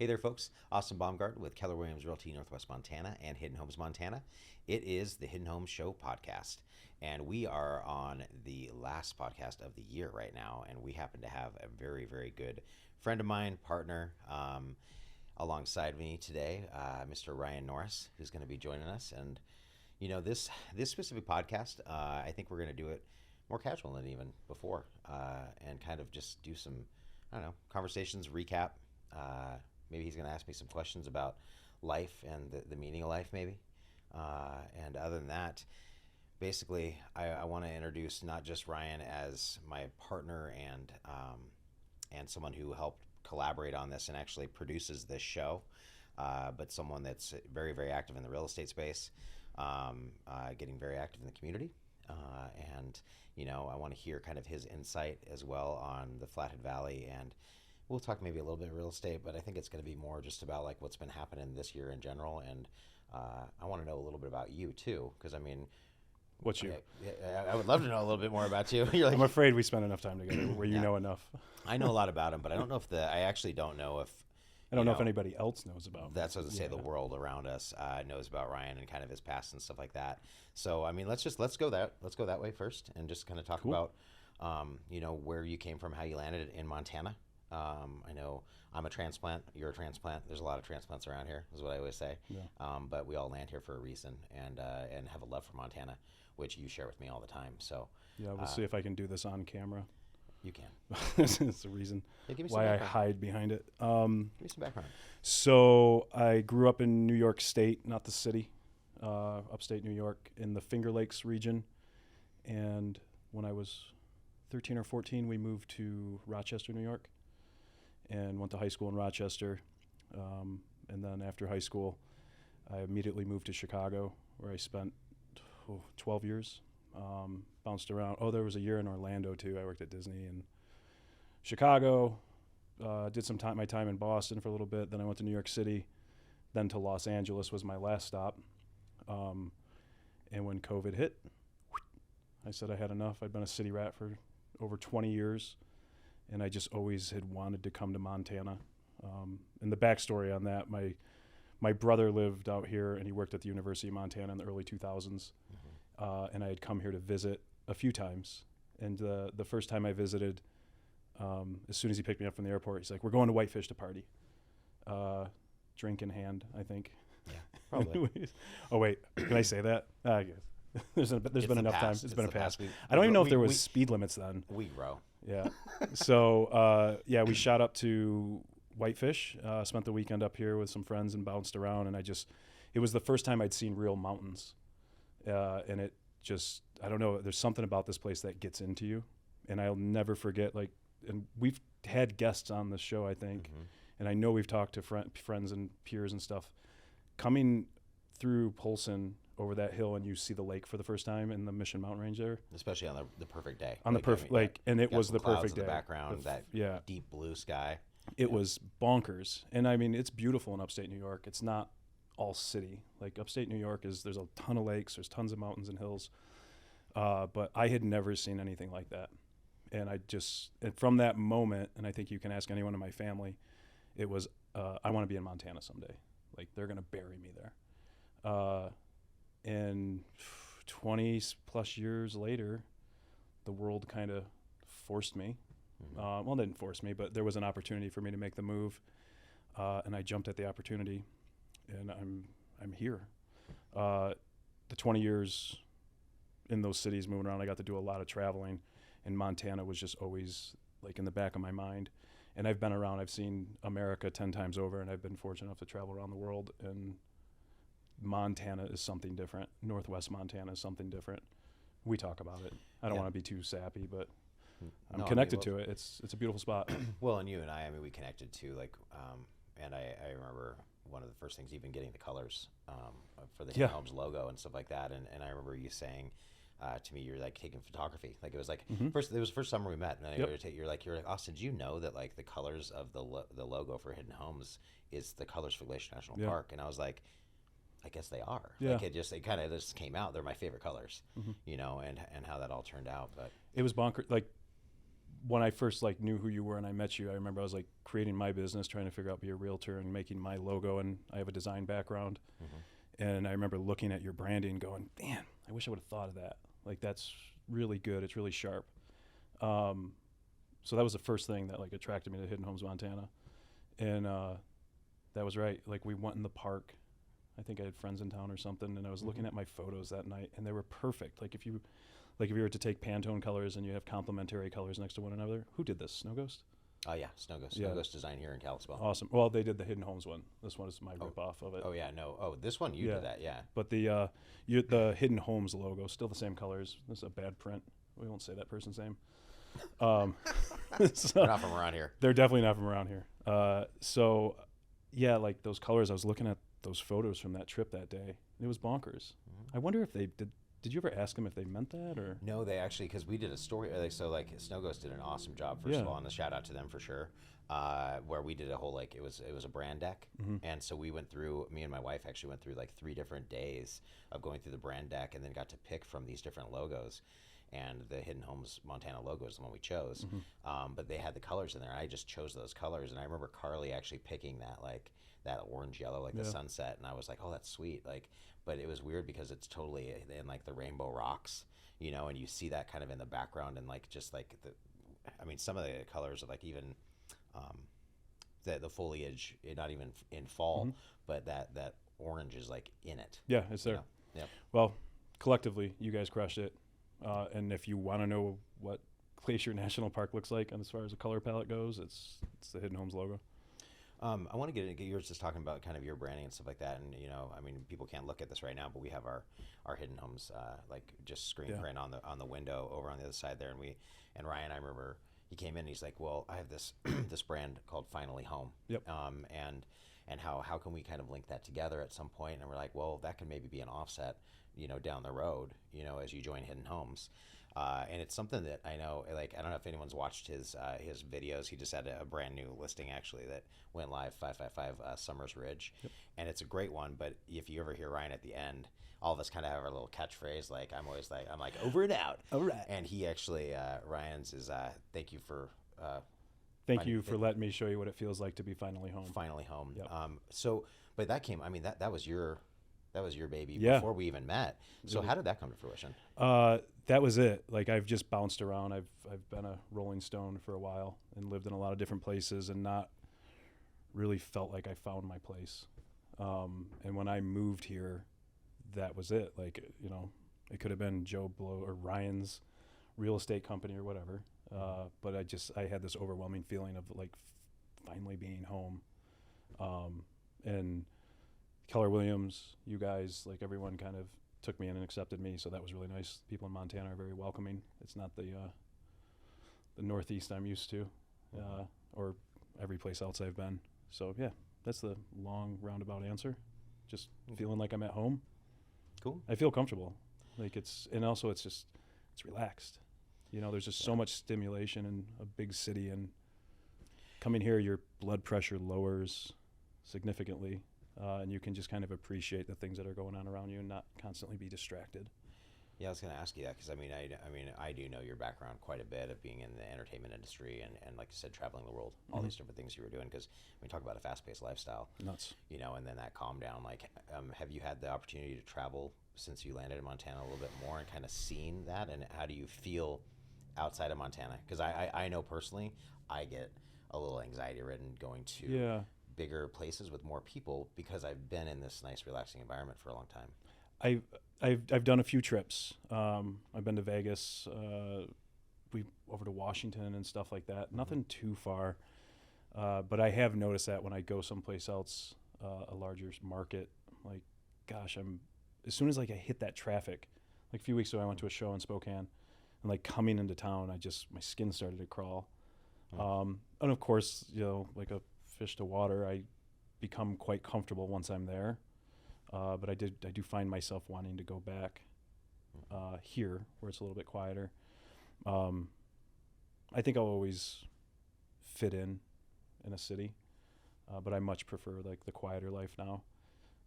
Hey there, folks. Austin Baumgart with Keller Williams Realty Northwest Montana and Hidden Homes Montana. It is the Hidden Homes Show podcast, and we are on the last podcast of the year right now, and we happen to have a very, very good friend of mine, partner, alongside me today, Mr. Ryan Norris, who's going to be joining us. And, you know, this specific podcast, I think we're going to do it more casual than even before, and kind of just do some, I don't know, conversations, recap. Maybe he's going to ask me some questions about life and the meaning of life, maybe. And other than that, basically, I want to introduce not just Ryan as my partner and someone who helped collaborate on this and actually produces this show, but someone that's very, very active in the real estate space, getting very active in the community. And, you know, I want to hear kind of his insight as well on the Flathead Valley, and we'll talk maybe a little bit of real estate, but I think it's going to be more just about like what's been happening this year in general. And I want to know a little bit about you too, because I mean, what's you? I would love to know a little bit more about you. You're like, I'm afraid we spend enough time together where you know enough. I know a lot about him, but I don't know if I actually don't know if I don't know if anybody else knows about him. That's what I was gonna say. The world around us knows about Ryan and kind of his past and stuff like that. So I mean, let's go that way first, and just kind of talk about you know, where you came from, how you landed in Montana. I know I'm a transplant. You're a transplant. There's a lot of transplants around here, is what I always say. Yeah. But we all land here for a reason, and have a love for Montana, which you share with me all the time. So yeah, we'll see if I can do this on camera. You can. That's the reason why I hide behind it. Give me some background. So I grew up in New York State, not the city, upstate New York, in the Finger Lakes region. And when I was 13 or 14, we moved to Rochester, New York, and went to high school in Rochester. And then after high school, I immediately moved to Chicago, where I spent 12 years. Bounced around. There was a year in Orlando too. I worked at Disney and Chicago. Did my time in Boston for a little bit. Then I went to New York City. Then to Los Angeles was my last stop. And when COVID hit, I said I had enough. I'd been a city rat for over 20 years, and I just always had wanted to come to Montana. And the backstory on that, my brother lived out here, and he worked at the University of Montana in the early 2000s. And I had come here to visit a few times. And the first time I visited, as soon as he picked me up from the airport, he's like, "We're going to Whitefish to party." Drink in hand, I think. Yeah, probably. Oh, wait. Can I say that? I guess. There's been enough time. It's been a past. I don't even know if there was speed limits then. We grow. Yeah. So, we shot up to Whitefish, spent the weekend up here with some friends and bounced around. And it was the first time I'd seen real mountains. And it just, I don't know, there's something about this place that gets into you. And I'll never forget, and we've had guests on the show, I think, and I know we've talked to friends and peers and stuff. Coming through Polson over that hill, and you see the lake for the first time in the Mission Mountain Range there. Especially on the perfect day. On the perfect, and it was the perfect day. The background, deep blue sky. It was bonkers. And I mean, it's beautiful in upstate New York. It's not all city. Like upstate New York there's a ton of lakes, there's tons of mountains and hills, but I had never seen anything like that. And and from that moment, and I think you can ask anyone in my family, it was I want to be in Montana someday. Like, they're gonna bury me there. And 20 plus years later, the world kind of forced me. Well, it didn't force me, but there was an opportunity for me to make the move, and I jumped at the opportunity. And I'm here. The 20 years in those cities moving around, I got to do a lot of traveling, and Montana was just always like in the back of my mind. And I've been around. I've seen America 10 times over, and I've been fortunate enough to travel around the world. And Montana is something different. Northwest Montana is something different. We talk about it. I don't want to be too sappy, but I'm connected to it. It's a beautiful spot. Well, and you and I mean, we connected too. And I remember one of the first things, even getting the colors for the Hidden Homes logo and stuff like that. And I remember you saying to me, you're like taking photography. Like, it was like it was the first summer we met, and you're like Austin, do you know that like the colors of the logo for Hidden Homes is the colors for Glacier National Park? And I was like, I guess they are. Yeah. Like, it kind of just came out. They're my favorite colors, you know, and how that all turned out. But it was bonkers. Like, when I first like knew who you were and I met you, I remember I was like creating my business, trying to figure out be a realtor and making my logo. And I have a design background. And I remember looking at your branding going, man, I wish I would have thought of that. Like, that's really good. It's really sharp. So that was the first thing that like attracted me to Hidden Homes Montana. And that was right. Like, we went in the park. I think I had friends in town or something, and I was looking at my photos that night, and they were perfect. Like, if you were to take Pantone colors and you have complementary colors next to one another, who did this? Snow Ghost? Oh yeah, Snow Ghost. Yeah. Snow Ghost design here in Kalispell. Awesome. Well, they did the Hidden Homes one. This one is my rip-off of it. Oh yeah, no. Oh, this one you did that, yeah. But the Hidden Homes logo, still the same colors. This is a bad print. We won't say that person's name. So They're not from around here. They're definitely not from around here. So, yeah, like those colors, I was looking at those photos from that trip that day. It was bonkers. I wonder if they did. Did you ever ask them if they meant that, or? No, they actually, because we did a story. So like Snow Ghost did an awesome job, first of all, and a shout out to them for sure. Where we did a whole it was a brand deck, and so we went through. Me and my wife actually went through like 3 different days of going through the brand deck, and then got to pick from these different logos. And the Hidden Homes Montana logo is the one we chose, but they had the colors in there. And I just chose those colors, and I remember Carly actually picking that orange yellow, like the sunset, and I was like, oh, that's sweet. Like, but it was weird because it's totally in like the rainbow rocks, and you see that kind of in the background, and like just like some of the colors are like even the foliage, not even in fall, but that orange is like in it. Yeah, it's there. Yep. Well, collectively, you guys crushed it. And if you want to know what Glacier National Park looks like, and as far as the color palette goes, it's the Hidden Homes logo. I want to get yours just talking about kind of your branding and stuff like that. And, people can't look at this right now, but we have our Hidden Homes, just screen print on the window over on the other side there. And Ryan, I remember he came in and he's like, well, I have this, this brand called Finally Home. Yep. And how can we kind of link that together at some point? And we're like, well, that can maybe be an offset, down the road, as you join Hidden Homes. And it's something that I know, like, I don't know if anyone's watched his videos. He just had a brand new listing actually that went live, 555 Summers Ridge. Yep. And it's a great one. But if you ever hear Ryan at the end, all of us kind of have our little catchphrase. Like, I'm like, over and out. All right. And he actually, Ryan's is, thank you for, thank you for letting me show you what it feels like to be finally home. Finally home. Yep. But that came, that was your baby Yeah. before we even met. So how did that come to fruition? That was it. Like, I've just bounced around. I've been a Rolling Stone for a while and lived in a lot of different places and not really felt like I found my place. And when I moved here, that was it. Like, it could have been Joe Blow or Ryan's real estate company or whatever. But I had this overwhelming feeling of like finally being home. And Keller Williams, you guys, like everyone kind of took me in and accepted me, so that was really nice. People in Montana are very welcoming. It's not the Northeast I'm used to, or every place else I've been. So yeah, that's the long roundabout answer. Just feeling like I'm at home. Cool. I feel comfortable. Like it's relaxed. There's just so much stimulation in a big city, and coming here, your blood pressure lowers significantly. And you can just kind of appreciate the things that are going on around you and not constantly be distracted. Yeah, I was going to ask you that because I do know your background quite a bit of being in the entertainment industry and like you said, traveling the world, all these different things you were doing. Because we talk about a fast-paced lifestyle, nuts, and then that calm down. Like, have you had the opportunity to travel since you landed in Montana a little bit more and kind of seen that? And how do you feel outside of Montana? Because I know personally, I get a little anxiety-ridden going to bigger places with more people because I've been in this nice, relaxing environment for a long time. I've done a few trips. I've been to Vegas, over to Washington and stuff like that. Nothing too far, but I have noticed that when I go someplace else, a larger market, like, gosh, as soon as like I hit that traffic, like a few weeks ago, I went to a show in Spokane, and like coming into town, my skin started to crawl. And of course, like a fish to water, I become quite comfortable once I'm there. But I do find myself wanting to go back here where it's a little bit quieter. I think I'll always fit in a city, but I much prefer like the quieter life now.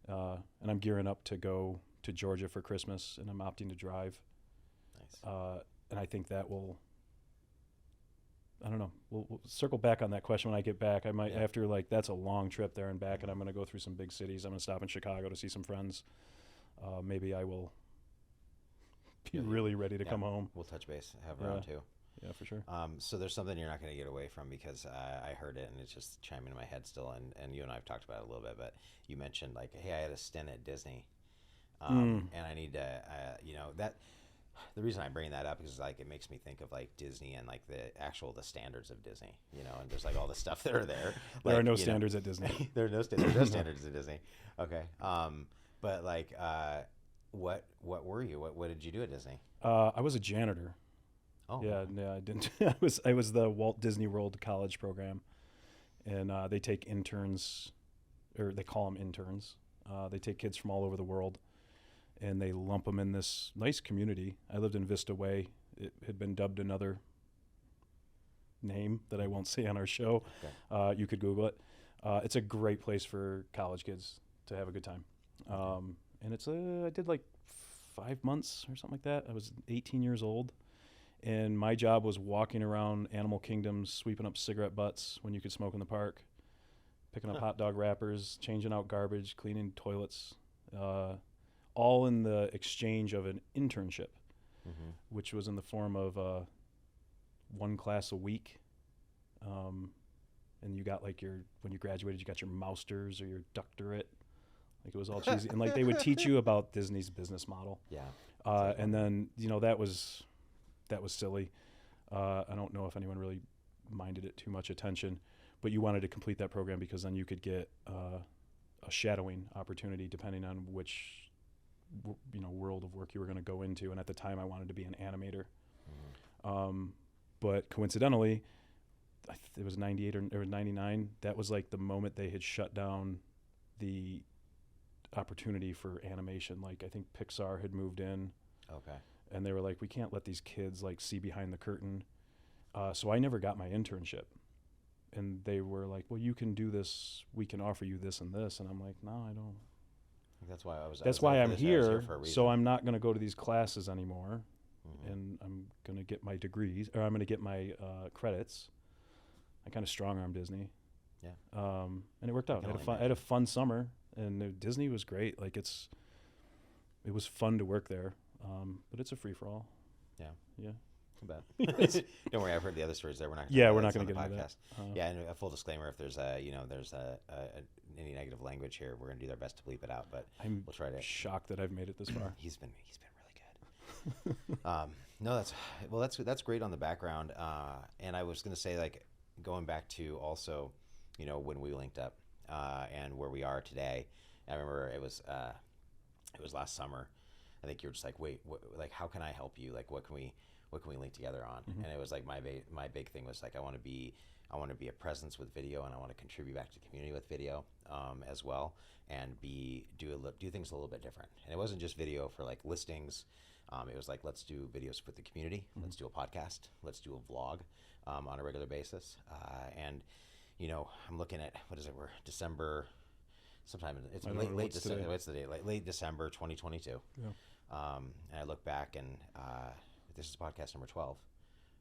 And I'm gearing up to go to Georgia for Christmas, and I'm opting to drive. Nice. And I think that will I don't know. We'll circle back on that question when I get back. I might Yeah. after like that's a long trip there and back, and I'm going to go through some big cities. I'm going to stop in Chicago to see some friends. Maybe I will be Yeah, really ready to yeah. come home. We'll touch base, have Yeah. round two. Yeah, for sure. So there's something you're not going to get away from because I heard it and it's just chiming in my head still. And you and I have talked about it a little bit, but you mentioned like, hey, I had a stint at Disney, and I need to, that. The reason I bring that up is like it makes me think of like Disney and like the standards of Disney, and there's like all the stuff that are there. There like, are no standards at Disney. There are there's no standards at Disney. Okay. But like, what were you? What did you do at Disney? I was a janitor. Oh, Yeah, no, I didn't. I was the Walt Disney World College program, and they take interns, or they call them interns. They take kids from all over the world, and they lump them in this nice community. I lived in Vista Way. It had been dubbed another name that I won't say on our show. Okay. You could Google it. It's a great place for college kids to have a good time. And I did like 5 months or something like that. I was 18 years old. And my job was walking around Animal Kingdoms, sweeping up cigarette butts when you could smoke in the park, picking up hot dog wrappers, changing out garbage, cleaning toilets, all in the exchange of an internship, which was in the form of one class a week. And you got like when you graduated, you got your master's or your doctorate. Like it was all cheesy. And like they would teach you about Disney's business model. Yeah. And then, that was silly. I don't know if anyone really minded it too much attention, but you wanted to complete that program because then you could get a shadowing opportunity depending on which world of work you were going to go into. And at the time, I wanted to be an animator. But coincidentally, it was 98 or 99. That was like the moment they had shut down the opportunity for animation. Like I think Pixar had moved in. Okay. And they were like, we can't let these kids like see behind the curtain. So I never got my internship. And they were like, well, you can do this. We can offer you this and this. And I'm like, no, I don't. That's why That's why I'm here. For a reason. So I'm not going to go to these classes anymore. And I'm going to get my degrees, or I'm going to get my credits. I kind of strong-armed Disney. Yeah. And it worked out. I had a fun summer, and Disney was great. Like it was fun to work there. But it's a free-for-all. Yeah. Yeah. I bet. Don't worry, I've heard the other stories there. We're not going to get into podcast. that. Yeah, and a full disclaimer: if there's any negative language here, we're gonna do our best to bleep it out. But I'm we'll try to. Shocked that I've made it this far. He's been really good. No, that's great on the background. And I was gonna say, like, going back to also, when we linked up and where we are today. I remember it was last summer. I think you were just like, wait, like, how can I help you? Like, what can we link together on? And it was like my big thing was like, I want to be a presence with video, and I want to contribute back to the community with video as well, and do things a little bit different. And it wasn't just video for like listings. It was like, let's do videos with the community. Let's do a podcast. Let's do a vlog on a regular basis. And I'm looking at, what is it? We're December. Sometime it's late December. What's the date? Late December 2022. Yeah. And I look back, and this is podcast number 12.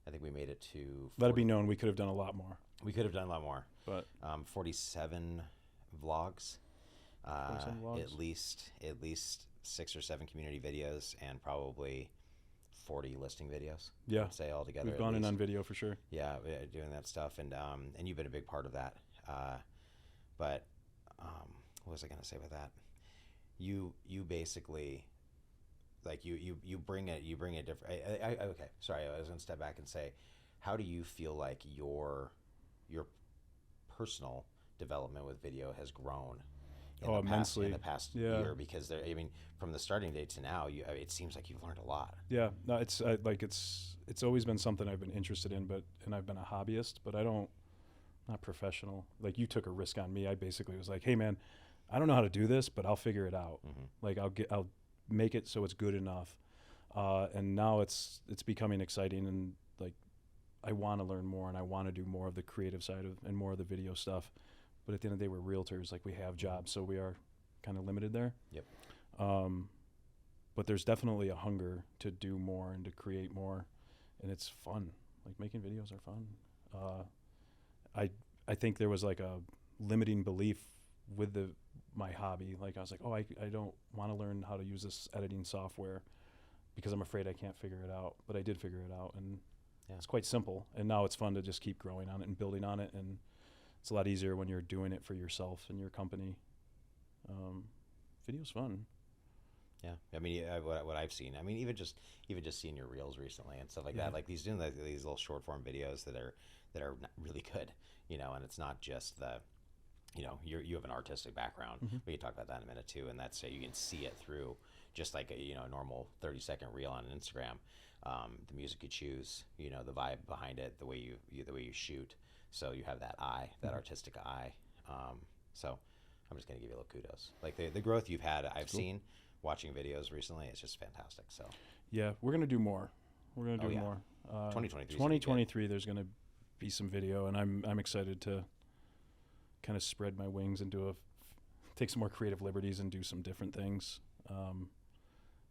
I think we made it to. Let it be known, we could have done a lot more. We could have done a lot more. But 47 vlogs. 47 vlogs. At least 6 or 7 community videos, and probably 40 listing videos. Yeah. I'd say all together. We've gone in on video for sure. Yeah, doing that stuff, and you've been a big part of that. But what was I going to say with that? You basically, like you bring a different. Okay, sorry, I was going to step back and say, how do you feel like your personal development with video has grown? Immensely. In the past year, because from the starting date to now, it seems like you've learned a lot. Yeah, no, it's it's always been something I've been interested in, and I've been a hobbyist, but not professional. Like, you took a risk on me. I basically was like, hey man, I don't know how to do this, but I'll figure it out. Like I'll make it so it's good enough. And now it's becoming exciting, and like I want to learn more, and I want to do more of the creative side and more of the video stuff. But at the end of the day, we're realtors. Like, we have jobs, so we are kind of limited there. Yep. But there's definitely a hunger to do more and to create more, and it's fun. Like, making videos are fun. I think there was like a limiting belief with my hobby. Like I was like, oh, I don't want to learn how to use this editing software because I'm afraid I can't figure it out. But I did figure it out, and it's quite simple. And now it's fun to just keep growing on it and building on it. And it's a lot easier when you're doing it for yourself and your company. Video's fun. Yeah, I mean, what I've seen. I mean, even just seeing your reels recently and stuff like that. Like these little short form videos that are really good. And it's not just the, you have an artistic background. Mm-hmm. We can talk about that in a minute too, and that's you can see it through just like a normal 30-second reel on Instagram. The music you choose, the vibe behind it, the way you shoot. So you have that eye, that artistic eye. So I'm just gonna give you a little kudos. Like the growth you've had, I've seen watching videos recently. It's just fantastic. So yeah, we're gonna do more. We're gonna do more. 2023, there's gonna be some video, and I'm excited to kind of spread my wings and take some more creative liberties and do some different things. I'm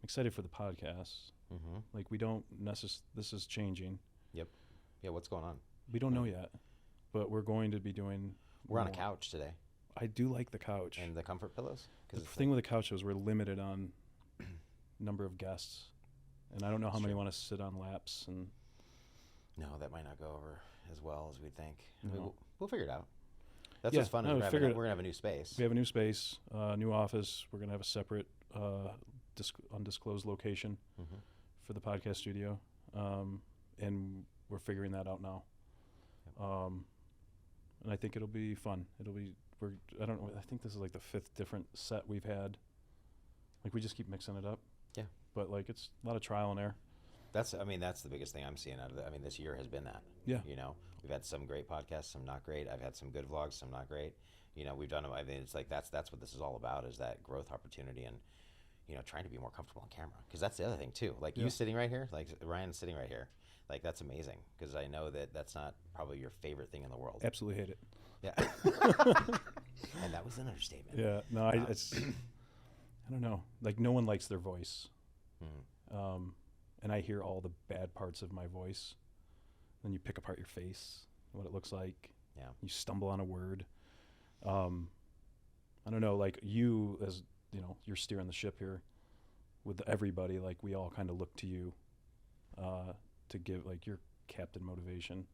excited for the podcast. Mm-hmm. Like we don't this is changing. Yep. Yeah. What's going on? We don't know yet, but we're going to be doing. We're on a couch today. I do like the couch and the comfort pillows. The thing with the couch is we're limited on number of guests, and I don't know how many want to sit on laps. And no, that might not go over as well as we think. No. I mean, we'll figure it out. That's what's fun. We're gonna have a new space. We have a new space, new office. We're gonna have a separate undisclosed location for the podcast studio, and we're figuring that out now. Yep. And I think it'll be fun. I don't know. I think this is like the 5th different set we've had. Like we just keep mixing it up. Yeah. But like it's a lot of trial and error. That's the biggest thing I'm seeing out of it. I mean, this year has been that. Yeah. We've had some great podcasts, some not great. I've had some good vlogs, some not great. We've done them. I mean, it's like that's what this is all about, is that growth opportunity and trying to be more comfortable on camera. Because that's the other thing too. Like you sitting right here, like Ryan sitting right here, like that's amazing. Because I know that that's not probably your favorite thing in the world. Absolutely hate it. Yeah. And that was an understatement. Yeah. No, I don't know. Like no one likes their voice. And I hear all the bad parts of my voice. Then you pick apart your face, what it looks like. Yeah. You stumble on a word. I don't know, like you, as you're steering the ship here with everybody, like we all kind of look to you to give like your captain motivation.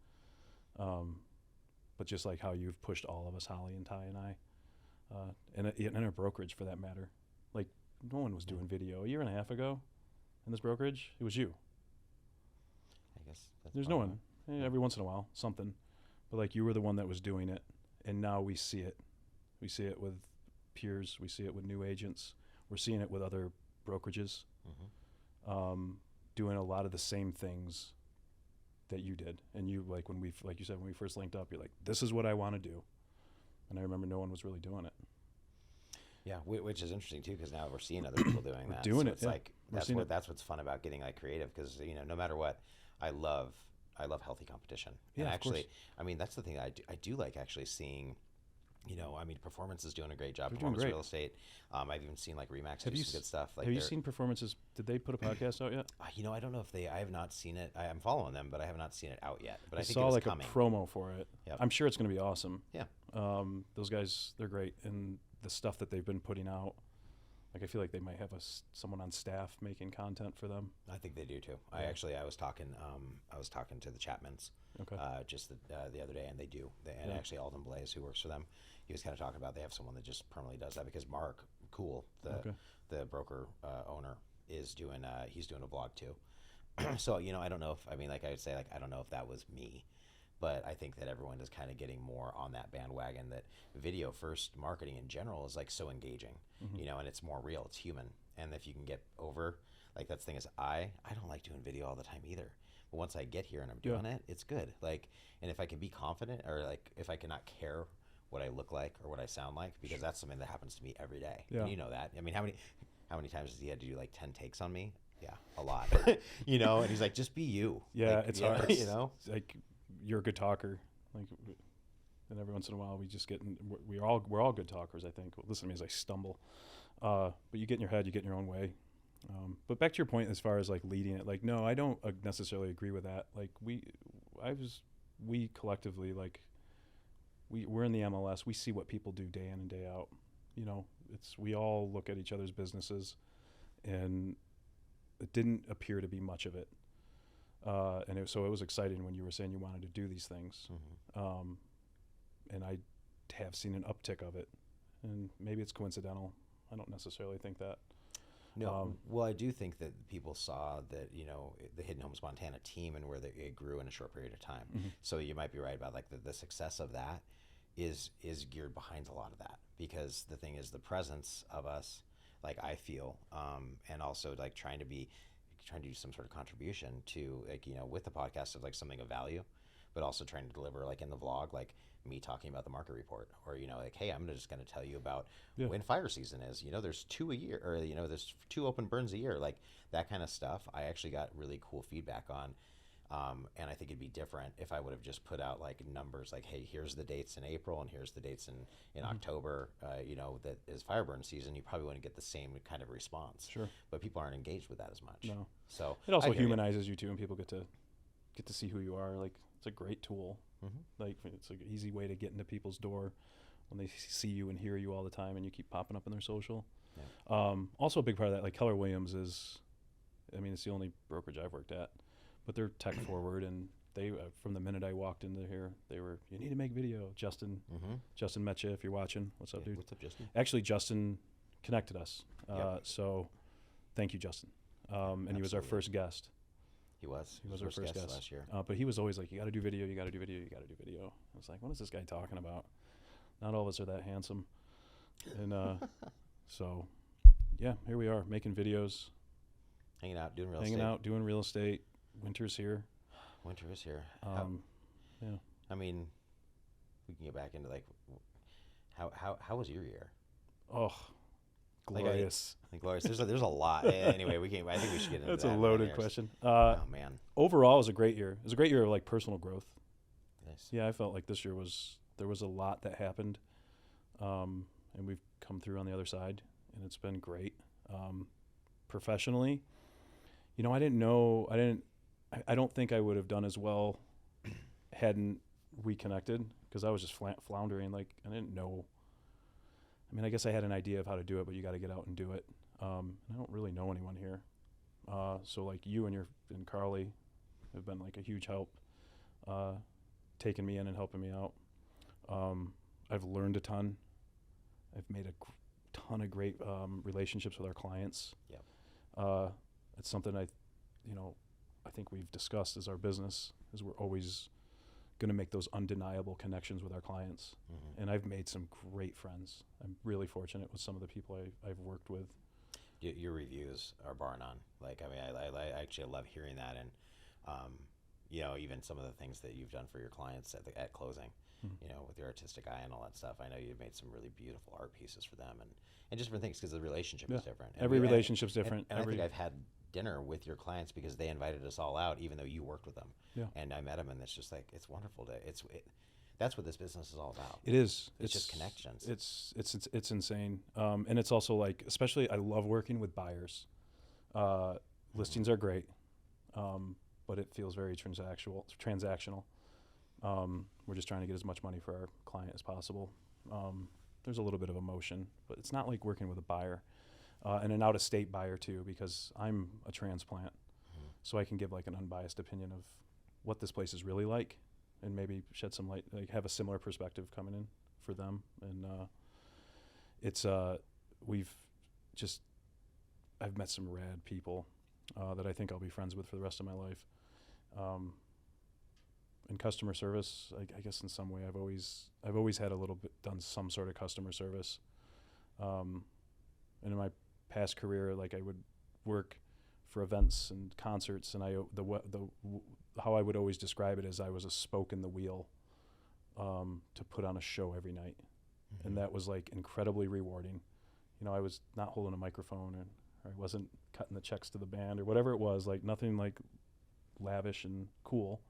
But just like how you've pushed all of us, Holly and Ty and I, and in a brokerage for that matter. Like no one was doing video a year and a half ago in this brokerage. It was you. I guess there's no one. Every once in a while, something. But like you were the one that was doing it, and now we see it. We see it with peers. We see it with new agents. We're seeing it with other brokerages, doing a lot of the same things that you did. And you, like like you said, when we first linked up, you're like, this is what I want to do. And I remember no one was really doing it. Yeah, which is interesting too, because now we're seeing other people doing that. Doing so it. It's like that's what's fun about getting like creative, because no matter what, I love healthy competition. Yeah, and actually, of course. I mean that's the thing I do like actually seeing. I mean, Performance is doing a great job. They're Performance doing great. Real Estate. I've even seen like Remax do some good stuff. Like, have you seen Performances? Did they put a podcast out yet? I don't know if I have not seen it. I'm following them, but I have not seen it out yet. But I think saw it's like coming. a promo for it. Yep. I'm sure it's going to be awesome. Yeah. Those guys, they're great, and the stuff that they've been putting out. Like I feel like they might have someone on staff making content for them. I think they do too. Yeah. I was talking to the Chapmans just the other day, and they do. And actually Alden Blaze, who works for them, he was kind of talking about they have someone that just permanently does that, because Mark Cool, the broker owner, is doing he's doing a vlog too. So I don't know if I would say I don't know if that was me, but I think that everyone is kind of getting more on that bandwagon that video first marketing in general is like so engaging, and it's more real, it's human. And if you can get over, like that's the thing is I don't like doing video all the time either. But once I get here and I'm doing it, it's good. Like, and if I can be confident, or like if I cannot care what I look like or what I sound like, because that's something that happens to me every day. Yeah. And you know that. I mean, how many times has he had to do like 10 takes on me? Yeah, a lot. And he's like, just be you. Yeah, like, it's hard. It's like you're a good talker. Like, and every once in a while we just we're all good talkers. I think. Well, listen to me as I stumble. But you get in your head, you get in your own way. But back to your point, as far as like leading it, like no, I don't necessarily agree with that. Like we collectively, like, we're in the MLS. We see what people do day in and day out. You know, we all look at each other's businesses, and it didn't appear to be much of it. So it was exciting when you were saying you wanted to do these things. And I have seen an uptick of it, and maybe it's coincidental. I don't necessarily think that. No, well, I do think that people saw that, the Hidden Homes Montana team and where it grew in a short period of time. Mm-hmm. So you might be right about like the success of that is geared behind a lot of that, because the thing is the presence of us, like I feel, and also like trying to do some sort of contribution to, like, with the podcast of like something of value, but also trying to deliver, like in the vlog, like me talking about the market report, or like, hey, I'm just going to tell you about when fire season is. There's 2 a year, or there's 2 open burns a year, like that kind of stuff. I actually got really cool feedback on, and I think it'd be different if I would have just put out like numbers, like, hey, here's the dates in April and here's the dates in October. That is fire burn season. You probably wouldn't get the same kind of response. Sure. But people aren't engaged with that as much. No. So it also humanizes you too, and people get to see who you are. Like, it's a great tool. Like, it's an easy way to get into people's door when they see you and hear you all the time, and you keep popping up in their social. Yeah. Also, a big part of that, like Keller Williams is, it's the only brokerage I've worked at, but they're tech forward, and they from the minute I walked into here, they were, you need to make video. Justin met you, if you're watching. What's up, dude? What's up, Justin? Actually, Justin connected us. So thank you, Justin. And he was our first guest. He was our first guest last year. But he was always like, you got to do video, you got to do video, you got to do video. I was like, what is this guy talking about? Not all of us are that handsome. And so, yeah, here we are making videos. Hanging out, doing real estate. Winter's here. Winter is here. Yeah. We can get back into like, how was your year? Oh, glorious. Glorious. There's a lot. Anyway, I think we should get into that. That's a loaded question. Oh man. Overall, it was a great year. It was a great year of like personal growth. Nice. Yeah, I felt like this year there was a lot that happened, and we've come through on the other side, and it's been great. Professionally, I don't think I would have done as well hadn't we connected, because I was just floundering. Like, I didn't know. I guess I had an idea of how to do it, but you got to get out and do it. I don't really know anyone here. So like you and Carly have been like a huge help, taking me in and helping me out. I've learned a ton. I've made a ton of great relationships with our clients. Yep. It's something I think we've discussed as our business, is we're always going to make those undeniable connections with our clients. And I've made some great friends. I'm really fortunate with some of the people I've worked with. Your reviews are bar none. Like, I actually love hearing that, and even some of the things that you've done for your clients at closing, with your artistic eye and all that stuff. I know you've made some really beautiful art pieces for them, and just different things, because the relationship is different. Every relationship's different. And I think I've had dinner with your clients because they invited us all out, even though you worked with them. Yeah. And I met them, and it's just like, it's wonderful that's what this business is all about. It is. It's just connections. It's insane. And it's also like, especially, I love working with buyers. Listings are great, but it feels very transactional. We're just trying to get as much money for our client as possible. There's a little bit of emotion, but it's not like working with a buyer, and an out-of-state buyer too, because I'm a transplant, so I can give like an unbiased opinion of what this place is really like, and maybe shed some light, like have a similar perspective coming in for them. And I've met some rad people that I think I'll be friends with for the rest of my life. In customer service, I guess in some way I've always had a little bit done some sort of customer service. And in my past career, like I would work for events and concerts, and how I would always describe it is I was a spoke in the wheel to put on a show every night. And that was like incredibly rewarding. I was not holding a microphone, or I wasn't cutting the checks to the band or whatever it was, like nothing like lavish and cool.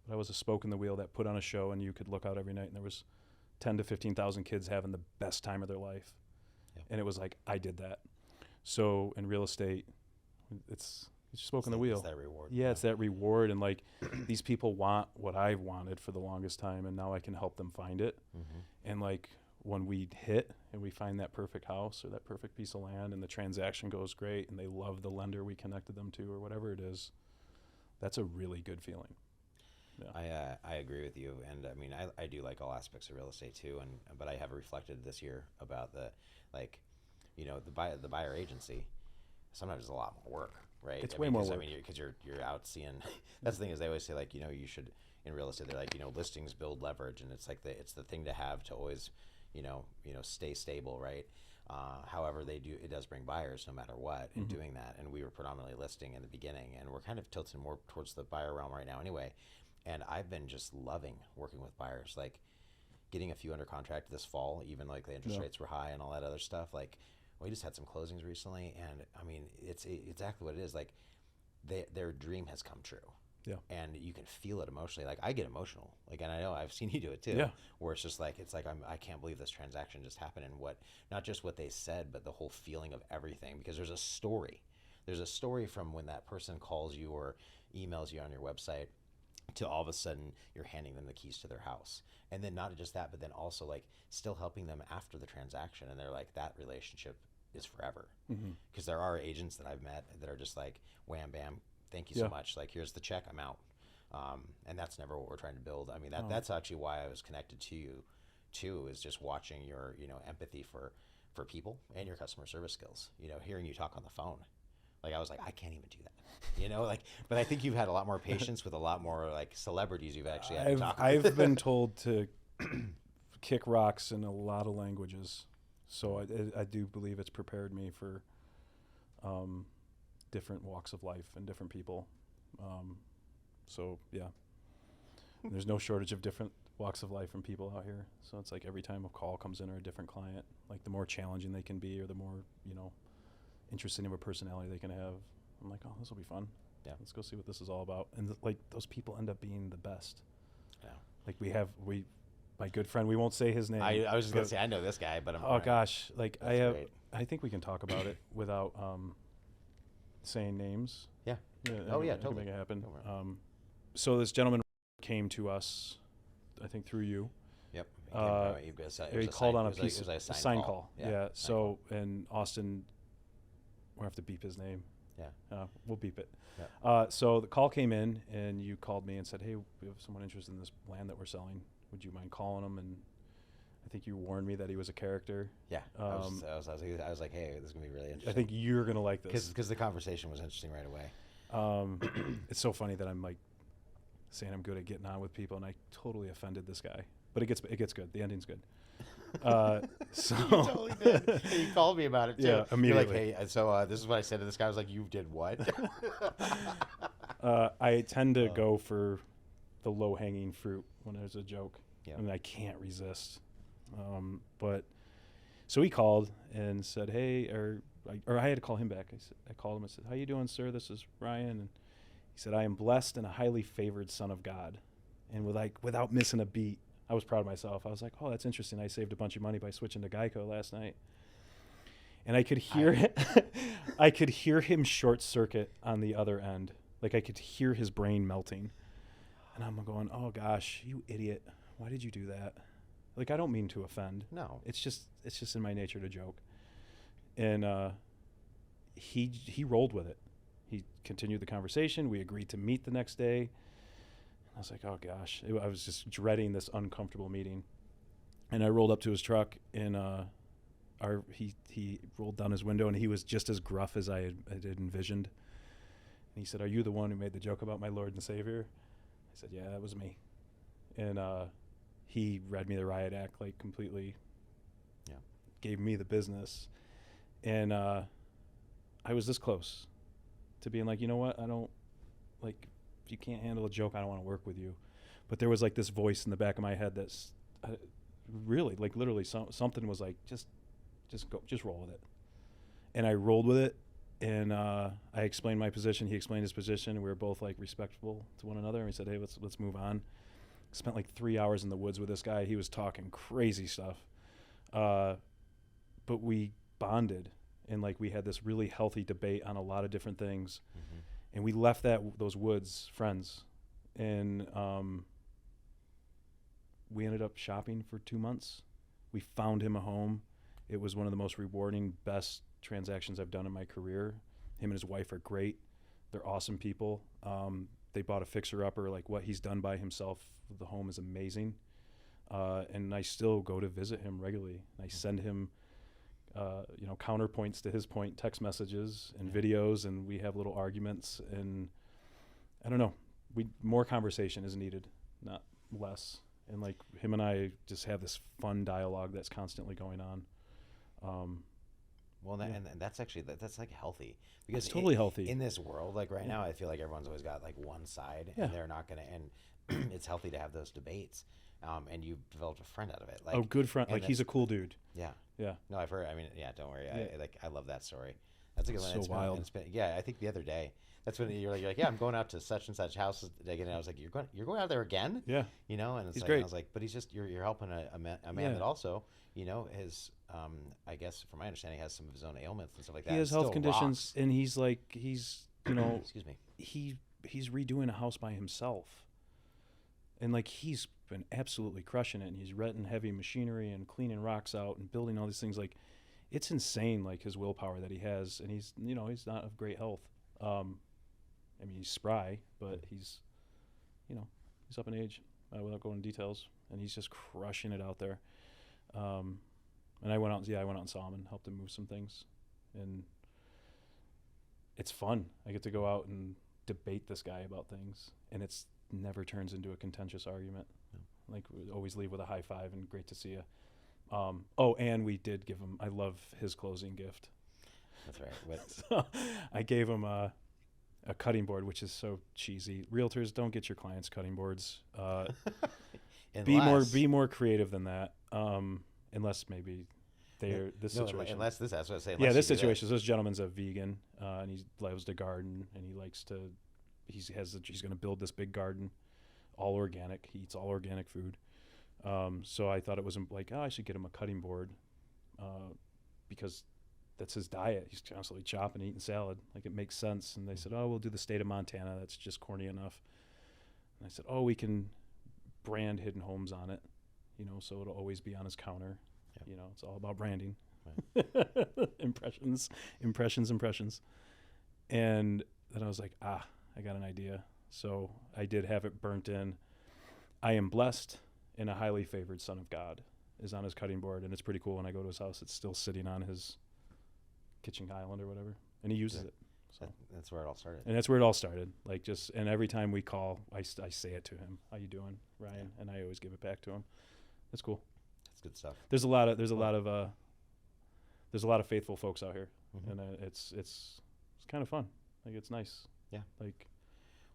But I was a spoke in the wheel that put on a show, and you could look out every night, and there was 10 to 15,000 kids having the best time of their life. Yep. And it was like, I did that. So in real estate, it's It's spoke in the wheel. It's that reward. Yeah, it's that reward. And like these people want what I've wanted for the longest time, and now I can help them find it. And like when we hit and we find that perfect house or that perfect piece of land and the transaction goes great and they love the lender we connected them to or whatever it is, that's a really good feeling. Yeah. I agree with you, and I mean I do like all aspects of real estate too, but I have reflected this year about the the buyer agency. Sometimes it's a lot more work, right? It's way more work. I mean, because you're out seeing. That's the thing is they always say like you should in real estate they're like listings build leverage, and it's like it's the thing to have to always stay stable, right? However, it does bring buyers no matter what in doing that, and we were predominantly listing in the beginning, and we're kind of tilting more towards the buyer realm right now anyway. And I've been just loving working with buyers, like getting a few under contract this fall, even like the interest rates were high and all that other stuff. Like we just had some closings recently, and I mean, it's exactly what it is. Like their dream has come true. Yeah. And you can feel it emotionally. Like I get emotional. Like, and I know I've seen you do it too. Yeah. Where it's just like I can't believe this transaction just happened, and not just what they said, but the whole feeling of everything. Because there's a story. There's a story from when that person calls you or emails you on your website to all of a sudden you're handing them the keys to their house. And then not just that, but then also like still helping them after the transaction. And they're like, that relationship is forever. Because there are agents that I've met that are just like, wham, bam, thank you so much. Like, here's the check, I'm out. And that's never what we're trying to build. I mean, that's actually why I was connected to you too, is just watching your, empathy for people and your customer service skills, hearing you talk on the phone. Like, I was like, I can't even do that, but I think you've had a lot more patience with a lot more like celebrities you've actually had to talk with. I've been told to kick rocks in a lot of languages. So I do believe it's prepared me for different walks of life and different people. So yeah, there's no shortage of different walks of life and people out here. So it's like every time a call comes in or a different client, like the more challenging they can be or the more, interesting of a personality they can have, I'm like, oh, this will be fun. Yeah, let's go see what this is all about. And like those people end up being the best. Yeah. Like my good friend, we won't say his name. I was just gonna say I know this guy, but gosh, like great. I think we can talk about it without saying names. Yeah. Totally. Make it happen. So this gentleman came to us, I think through you. Yep. He called on a sign call. Yeah. So in Austin, we'll have to beep his name. Yeah. We'll beep it. Yeah. So the call came in, and you called me and said, "Hey, we have someone interested in this land that we're selling. Would you mind calling him?" And I think you warned me that he was a character. Yeah. I was like, hey, this is gonna be really interesting. I think you're gonna like this because the conversation was interesting right away. It's so funny that I'm like saying I'm good at getting on with people, and I totally offended this guy. But it gets good. The ending's good. So you totally did. You called me about it too. Yeah, immediately. You're like, hey, so this is what I said to this guy. I was like, you did what? I tend to go for the low-hanging fruit when there's a joke. Yeah. I mean, I can't resist. But so he called and said, hey, or I had to call him back. I called him and said, how you doing, sir? This is Ryan. And he said, I am blessed and a highly favored son of God. And without missing a beat, I was proud of myself. I was like, oh, that's interesting. I saved a bunch of money by switching to Geico last night. And I could hear I could hear him short circuit on the other end. Like I could hear his brain melting. And I'm going, oh gosh, you idiot. Why did you do that? Like, I don't mean to offend. No. It's just in my nature to joke. And he rolled with it. He continued the conversation. We agreed to meet the next day. I was like, oh gosh. I was just dreading this uncomfortable meeting. And I rolled up to his truck, and he rolled down his window, and he was just as gruff as I had envisioned. And he said, are you the one who made the joke about my Lord and Savior? I said, yeah, that was me. And he read me the riot act, like completely gave me the business. And I was this close to being like, you know what? I don't, like, if you can't handle a joke, I don't want to work with you. But there was like this voice in the back of my head that's really, like literally something was like, just roll with it. And I rolled with it. And I explained my position. He explained his position. And we were both like respectful to one another. And we said, hey, let's move on. Spent like 3 hours in the woods with this guy. He was talking crazy stuff. But we bonded. And like we had this really healthy debate on a lot of different things. Mm-hmm. And we left those woods friends, and we ended up shopping for 2 months. We found him a home. It was one of the most rewarding, best transactions I've done in my career. Him and his wife are great. They're awesome people. They bought a fixer-upper. Like, what he's done by himself, the home is amazing. And I still go to visit him regularly. I send him, counterpoints to his point, text messages and videos, and we have little arguments. And I don't know, more conversation is needed, not less. And like him and I just have this fun dialogue that's constantly going on. Well, and that's actually that's like healthy, because It's totally healthy. in this world. Like right now, I feel like everyone's always got like one side, Yeah. and they're not gonna. And it's healthy to have those debates. And you've developed a friend out of it. Like, Oh, good friend. and Like, he's a cool dude. yeah. Yeah. No, I've heard. I mean, yeah. Don't worry. Yeah. I love that story. That's a good one. So wild. Yeah, I think the other day. That's when you're like, yeah, I'm going out to such and such house again. And I was like, you're going out there again? Yeah. You know, and it's He's like, great. I was like, but he's just you're helping a man Yeah. that also, his I guess from my understanding has some of his own ailments and stuff like that. He has and health still conditions, rocks. and he's Excuse me. he's redoing a house by himself, and like he's been absolutely crushing it. And he's renting heavy machinery and cleaning rocks out and building all these things. Like, it's insane, like his willpower that he has, and he's not of great health. I mean, he's spry, but he's up in age, without going into details, and he's just crushing it out there. And I went out and saw him and helped him move some things, and it's fun. I get to go out and debate this guy about things, and it's never turns into a contentious argument. No. Like, we always leave with a high five and great to see you. And we did give him, I love his closing gift. That's right. But So I gave him a cutting board, which is so cheesy. Realtors, don't get your clients cutting boards. Be more creative than that. Unless maybe this situation. Unless this, that's what I say. Yeah, this situation. So this gentleman's a vegan, and he loves to garden, and he likes to. He's going to build this big garden, all organic. He eats all organic food. So I thought it was like, I should get him a cutting board, because that's his diet. He's constantly chopping, eating salad. Like, it makes sense. And they said, we'll do the state of Montana. That's just corny enough. And I said, we can brand Hidden Homes on it, so it'll always be on his counter. Yep. It's all about branding. Right. Impressions. And then I was like, I got an idea. So I did have it burnt in. I am blessed and a highly favored son of God is on his cutting board. And it's pretty cool. When I go to his house, it's still sitting on his kitchen island or whatever. And he uses it. So that's where it all started. And that's where it all started. Like, and every time we call, I say it to him. How you doing, Ryan? Yeah. And I always give it back to him. That's cool. That's good stuff. There's a lot of faithful folks out here, Mhm. and it's kind of fun. Like, it's nice. Yeah. Like,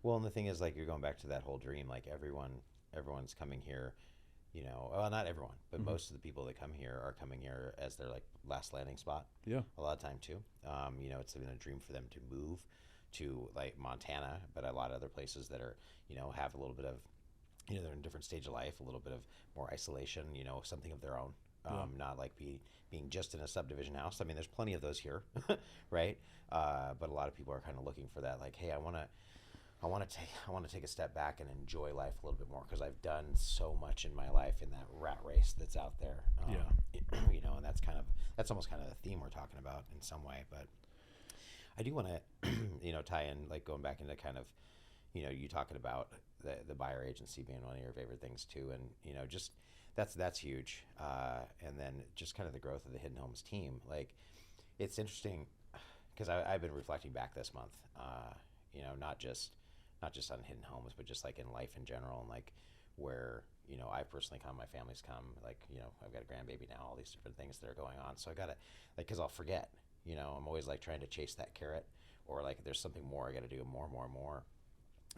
Well, and the thing is, like, you're going back to that whole dream. Like, everyone's coming here, well, not everyone, but Mhm. most of the people that come here are coming here as their like last landing spot. yeah, A lot of time too. It's been a dream for them to move to like Montana, but a lot of other places that are, have a little bit of, they're in a different stage of life, a little bit of more isolation, something of their own. Not like being just in a subdivision house. I mean, there's plenty of those here, right? But a lot of people are kind of looking for that. Like, hey, I want to take a step back and enjoy life a little bit more, because I've done so much in my life in that rat race that's out there. And that's almost kind of the theme we're talking about in some way. But I do want to, tie in, like, going back into kind of, you talking about the buyer agency being one of your favorite things too, and just that's huge. And then just kind of the growth of the Hidden Homes team. Like, it's interesting because I've been reflecting back this month. Not just on Hidden Homes, but just like in life in general, and like where I personally come, my family's come. Like, I've got a grandbaby now, all these different things that are going on. So I gotta, like, because I'll forget. I'm always like trying to chase that carrot, or like there's something more I got to do, more.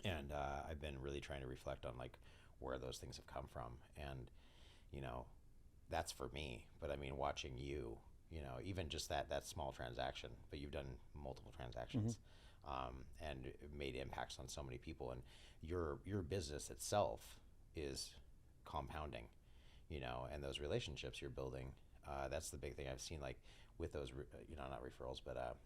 And I've been really trying to reflect on like where those things have come from, and that's for me. But I mean, watching you, even just that small transaction, but you've done multiple transactions. Mm-hmm. And made impacts on so many people, and your business itself is compounding, and those relationships you're building. That's the big thing I've seen, like with those, not referrals, but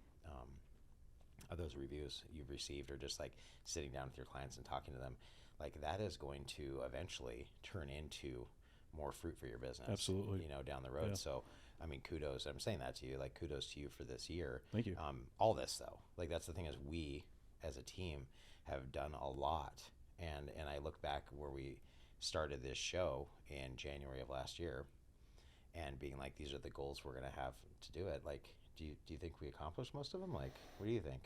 of those reviews you've received, or just like sitting down with your clients and talking to them, like that is going to eventually turn into more fruit for your business. Absolutely. Down the road. Yeah. So, I mean, kudos. I'm saying that to you. Like, kudos to you for this year. Thank you. All this though, like that's the thing, is we as a team have done a lot, and I look back where we started this show in January of last year, and being like, these are the goals we're gonna have to do it. Like, do you think we accomplished most of them? Like, what do you think?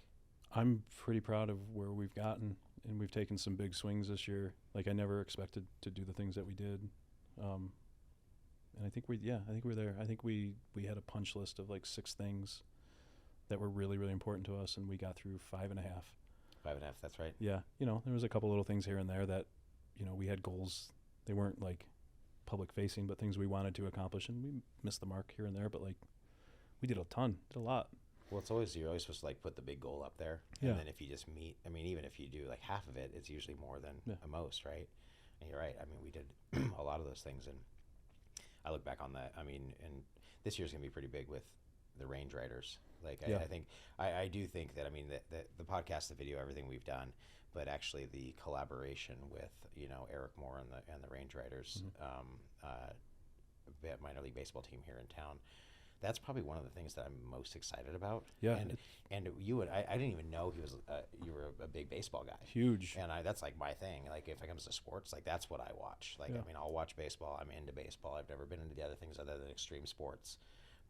I'm pretty proud of where we've gotten, and we've taken some big swings this year. Like I never expected to do the things that we did. And I think we're there. I think we had a punch list of like 6 things that were really, really important to us, and we got through 5.5. 5.5, that's right. Yeah. There was a couple little things here and there that, we had goals. They weren't like public facing, but things we wanted to accomplish, and we missed the mark here and there, but like we did a lot. Well, you're always supposed to like put the big goal up there. Yeah. And then if you just meet, I mean, even if you do like half of it, it's usually more than a most, right? And you're right. I mean, we did a lot of those things, and I look back on that. I mean, and this year's going to be pretty big with the range riders. Like, I do think that, I mean, the podcast, the video, everything we've done, but actually the collaboration with, Eric Moore and the range riders, minor league baseball team here in town. That's probably one of the things that I'm most excited about. Yeah. And I didn't even know you were a big baseball guy. Huge. And that's like my thing. Like if it comes to sports, like that's what I watch. Like, I mean, I'll watch baseball. I'm into baseball. I've never been into the other things other than extreme sports.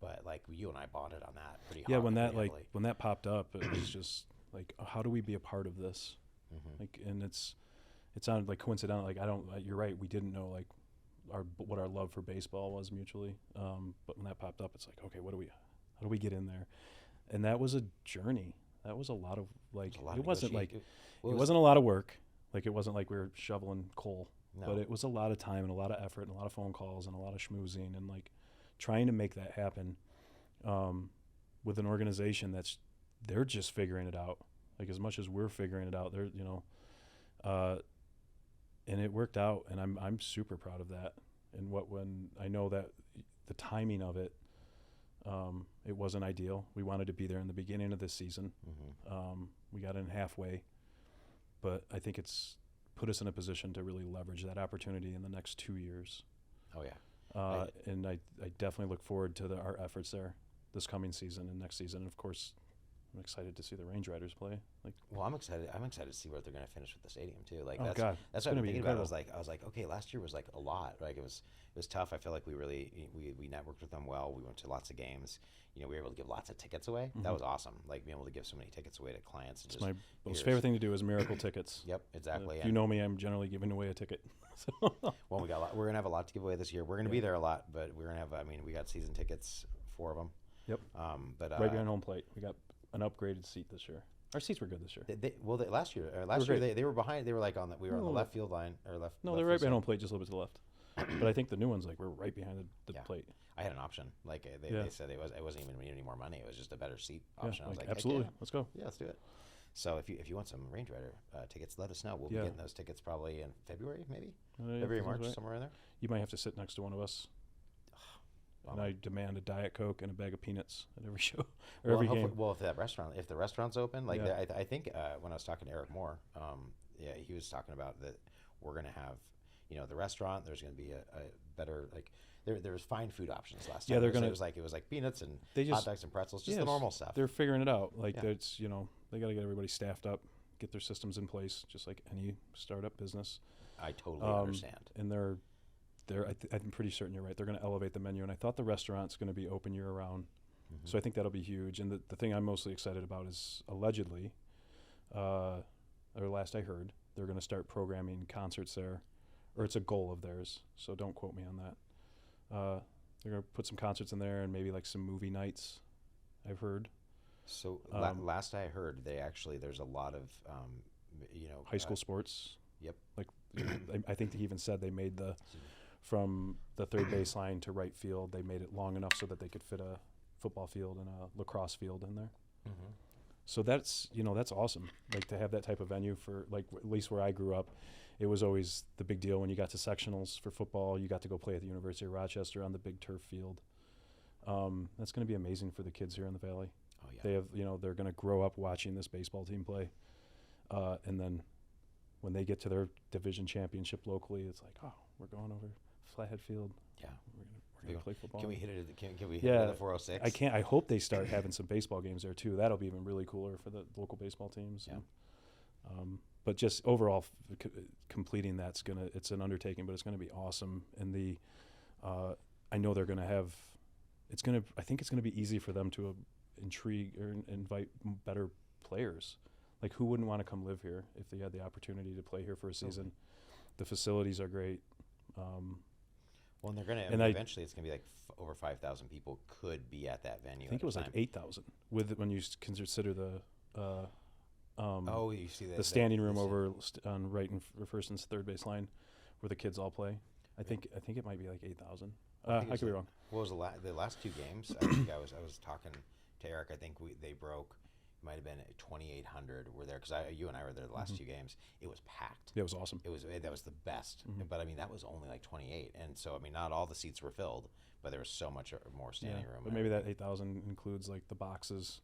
But like you and I bonded on that pretty hard. Yeah, when that popped up, it was just like, how do we be a part of this? Mm-hmm. Like, and it sounded like coincidental. Like you're right. We didn't know like what our love for baseball was mutually. But when that popped up, it's like, okay, how do we get in there? And that was a journey. That was a lot of like, it wasn't a lot of work. Like it wasn't like we were shoveling coal, but it was a lot of time and a lot of effort and a lot of phone calls and a lot of schmoozing and like trying to make that happen, with an organization they're just figuring it out. Like as much as we're figuring it out, and it worked out, and I'm super proud of that. And when I know that the timing of it, it wasn't ideal. We wanted to be there in the beginning of this season. Mm-hmm. We got in halfway, but I think it's put us in a position to really leverage that opportunity in the next 2 years. Oh yeah. And I definitely look forward to our efforts there this coming season and next season. And of course, I'm excited to see the Range Riders play. Well, I'm excited to see what they're going to finish with the stadium too. Like, that's what I'm thinking about. I was like, okay, last year was like a lot. Like it was tough. I feel like we networked with them well. We went to lots of games. We were able to give lots of tickets away. Mm-hmm. That was awesome. Like being able to give so many tickets away to clients. It's my most favorite thing to do is miracle tickets. Yep, exactly. If you know me, I'm generally giving away a ticket. Well, we're going to have a lot to give away this year. We're going to be there a lot, but we're going to have, we got season tickets, 4 of them. Yep. But right behind home plate. We got an upgraded seat this year. Our seats were good this year. Last year they were behind. They were like we were on the left field line or left. No, they're right behind home plate, just a little bit to the left. But I think the new ones we're right behind the plate. I had an option. Like they said it wasn't even any more money. It was just a better seat option. I was like, absolutely, yeah. Let's go. Yeah, let's do it. So if you want some Range Rider tickets, let us know. We'll be getting those tickets probably in February, maybe February, March, somewhere in there. You might have to sit next to one of us. And I demand a Diet Coke and a bag of peanuts at every show or every game. Well, if the restaurant's open, I think when I was talking to Eric Moore, he was talking about that we're going to have, the restaurant. There's going to be a better there was fine food options last time. Yeah, it was like peanuts and hot dogs and pretzels, just the normal stuff. They're figuring it out. That's they got to get everybody staffed up, get their systems in place, just like any startup business. I totally understand. And I'm pretty certain you're right. They're going to elevate the menu, and I thought the restaurant's going to be open year round. Mm-hmm. So I think that'll be huge. And the thing I'm mostly excited about is allegedly, or last I heard, they're going to start programming concerts there, or it's a goal of theirs. So don't quote me on that. They're going to put some concerts in there and maybe like some movie nights, I've heard. So last I heard, there's a lot of, high school sports. Yep. I think he even said they made from the third baseline to right field, they made it long enough so that they could fit a football field and a lacrosse field in there. Mm-hmm. So that's awesome. Like to have that type of venue for at least where I grew up, it was always the big deal when you got to sectionals for football. You got to go play at the University of Rochester on the big turf field. That's going to be amazing for the kids here in the Valley. Oh yeah. They have, they're going to grow up watching this baseball team play. And then when they get to their division championship locally, it's like, oh, we're going over Flathead Field. Yeah. We're gonna play football. Can we hit it? Can we hit it at the 406? I hope they start having some baseball games there too. That'll be even really cooler for the local baseball teams. Yeah. And, but just overall, completing it's an undertaking, but it's gonna be awesome. And I know they're gonna have. I think it's gonna be easy for them to intrigue or invite better players. Like, who wouldn't want to come live here if they had the opportunity to play here for a season? Okay. The facilities are great. Well, and they're going to eventually. It's going to be like over 5,000 people could be at that venue. I think it was like 8,000 when you consider the. You see the standing room over on right and first and third base line, where the kids all play. I think it might be like 8,000. I could be wrong. What was the last two games? I think I was talking to Eric. I think they broke. Might have been 2,800 were there because you and I were there the last two games. It was packed. It was awesome. That was the best. But I mean, that was only like 28, and so I mean, not all the seats were filled, but there was so much more standing room. But maybe that 8,000 includes like the boxes,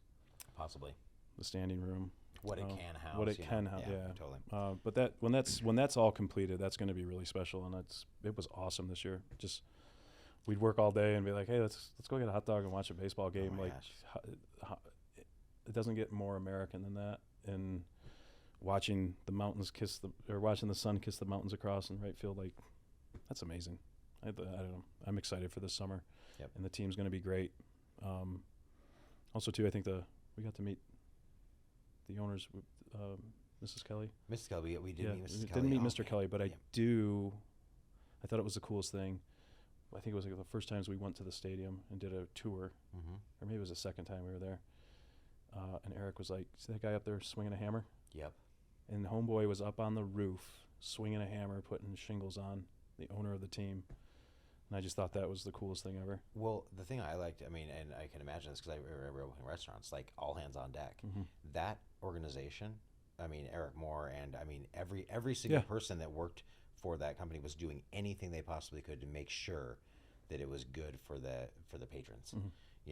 possibly the standing room, what it can house. What it can house. Yeah, totally. But when that's all completed, that's going to be really special, and it was awesome this year. Just we'd work all day and be like, hey, let's go get a hot dog and watch a baseball game. It doesn't get more American than that. And watching the mountains watching the sun kiss the mountains across in right field, like, that's amazing. I don't know. I'm excited for this summer. Yep. And the team's going to be great. Also, too, I think we got to meet the owners, Mrs. Kelly. Mrs. Kelly, we did meet Mrs. Kelly. Didn't meet Mr. Kelly, but I thought it was the coolest thing. I think it was like the first times we went to the stadium and did a tour, or maybe it was the second time we were there. And Eric was like, see that guy up there swinging a hammer? Yep. And homeboy was up on the roof swinging a hammer, putting shingles on, the owner of the team. And I just thought that was the coolest thing ever. Well, the thing I liked, I mean, and I can imagine this because I remember working in restaurants, like all hands on deck. That organization, I mean, Eric Moore, and I mean, every single person that worked for that company was doing anything they possibly could to make sure that it was good for the patrons. And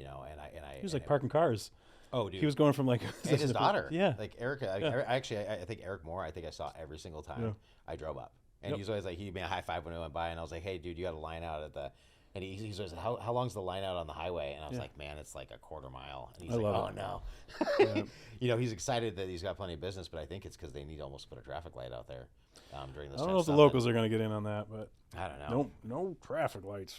I he was like parking cars. Oh, dude. He was going from like and his daughter. Yeah. Like Eric. I think Eric Moore. I think I saw every single time I drove up, and he's always like, he'd give me a high five when I went by, and I was like, hey, dude, you got a line out at the. And he's always like, how long's the line out on the highway? And I was like, man, it's like a quarter mile. And he's like, oh no. He's excited that he's got plenty of business, but I think it's because they need to almost put a traffic light out there during this. I don't know if the locals are going to get in on that, but I don't know. No traffic lights.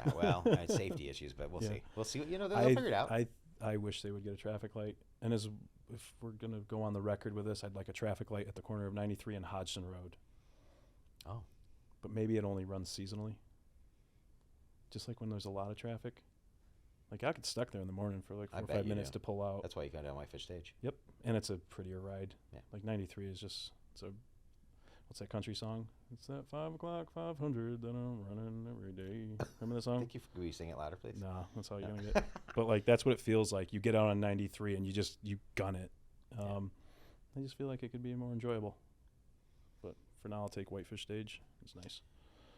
Yeah, well, safety issues, but we'll see. We'll see. They'll figure it out. I wish they would get a traffic light. And if we're going to go on the record with this, I'd like a traffic light at the corner of 93 and Hodgson Road. Oh. But maybe it only runs seasonally. Just like when there's a lot of traffic. Like, I get stuck there in the morning for like 4 or 5 minutes to pull out. That's why you got down Whitefish Stage. Yep. And it's a prettier ride. Yeah. Like 93 is just, what's that country song? It's that 5 o'clock 500 that I'm running every day. Remember the song? Will you sing it louder, please? Nah, that's all you're going to get. But like, that's what it feels like. You get out on 93 and you gun it. I just feel like it could be more enjoyable. But for now, I'll take Whitefish Stage. It's nice.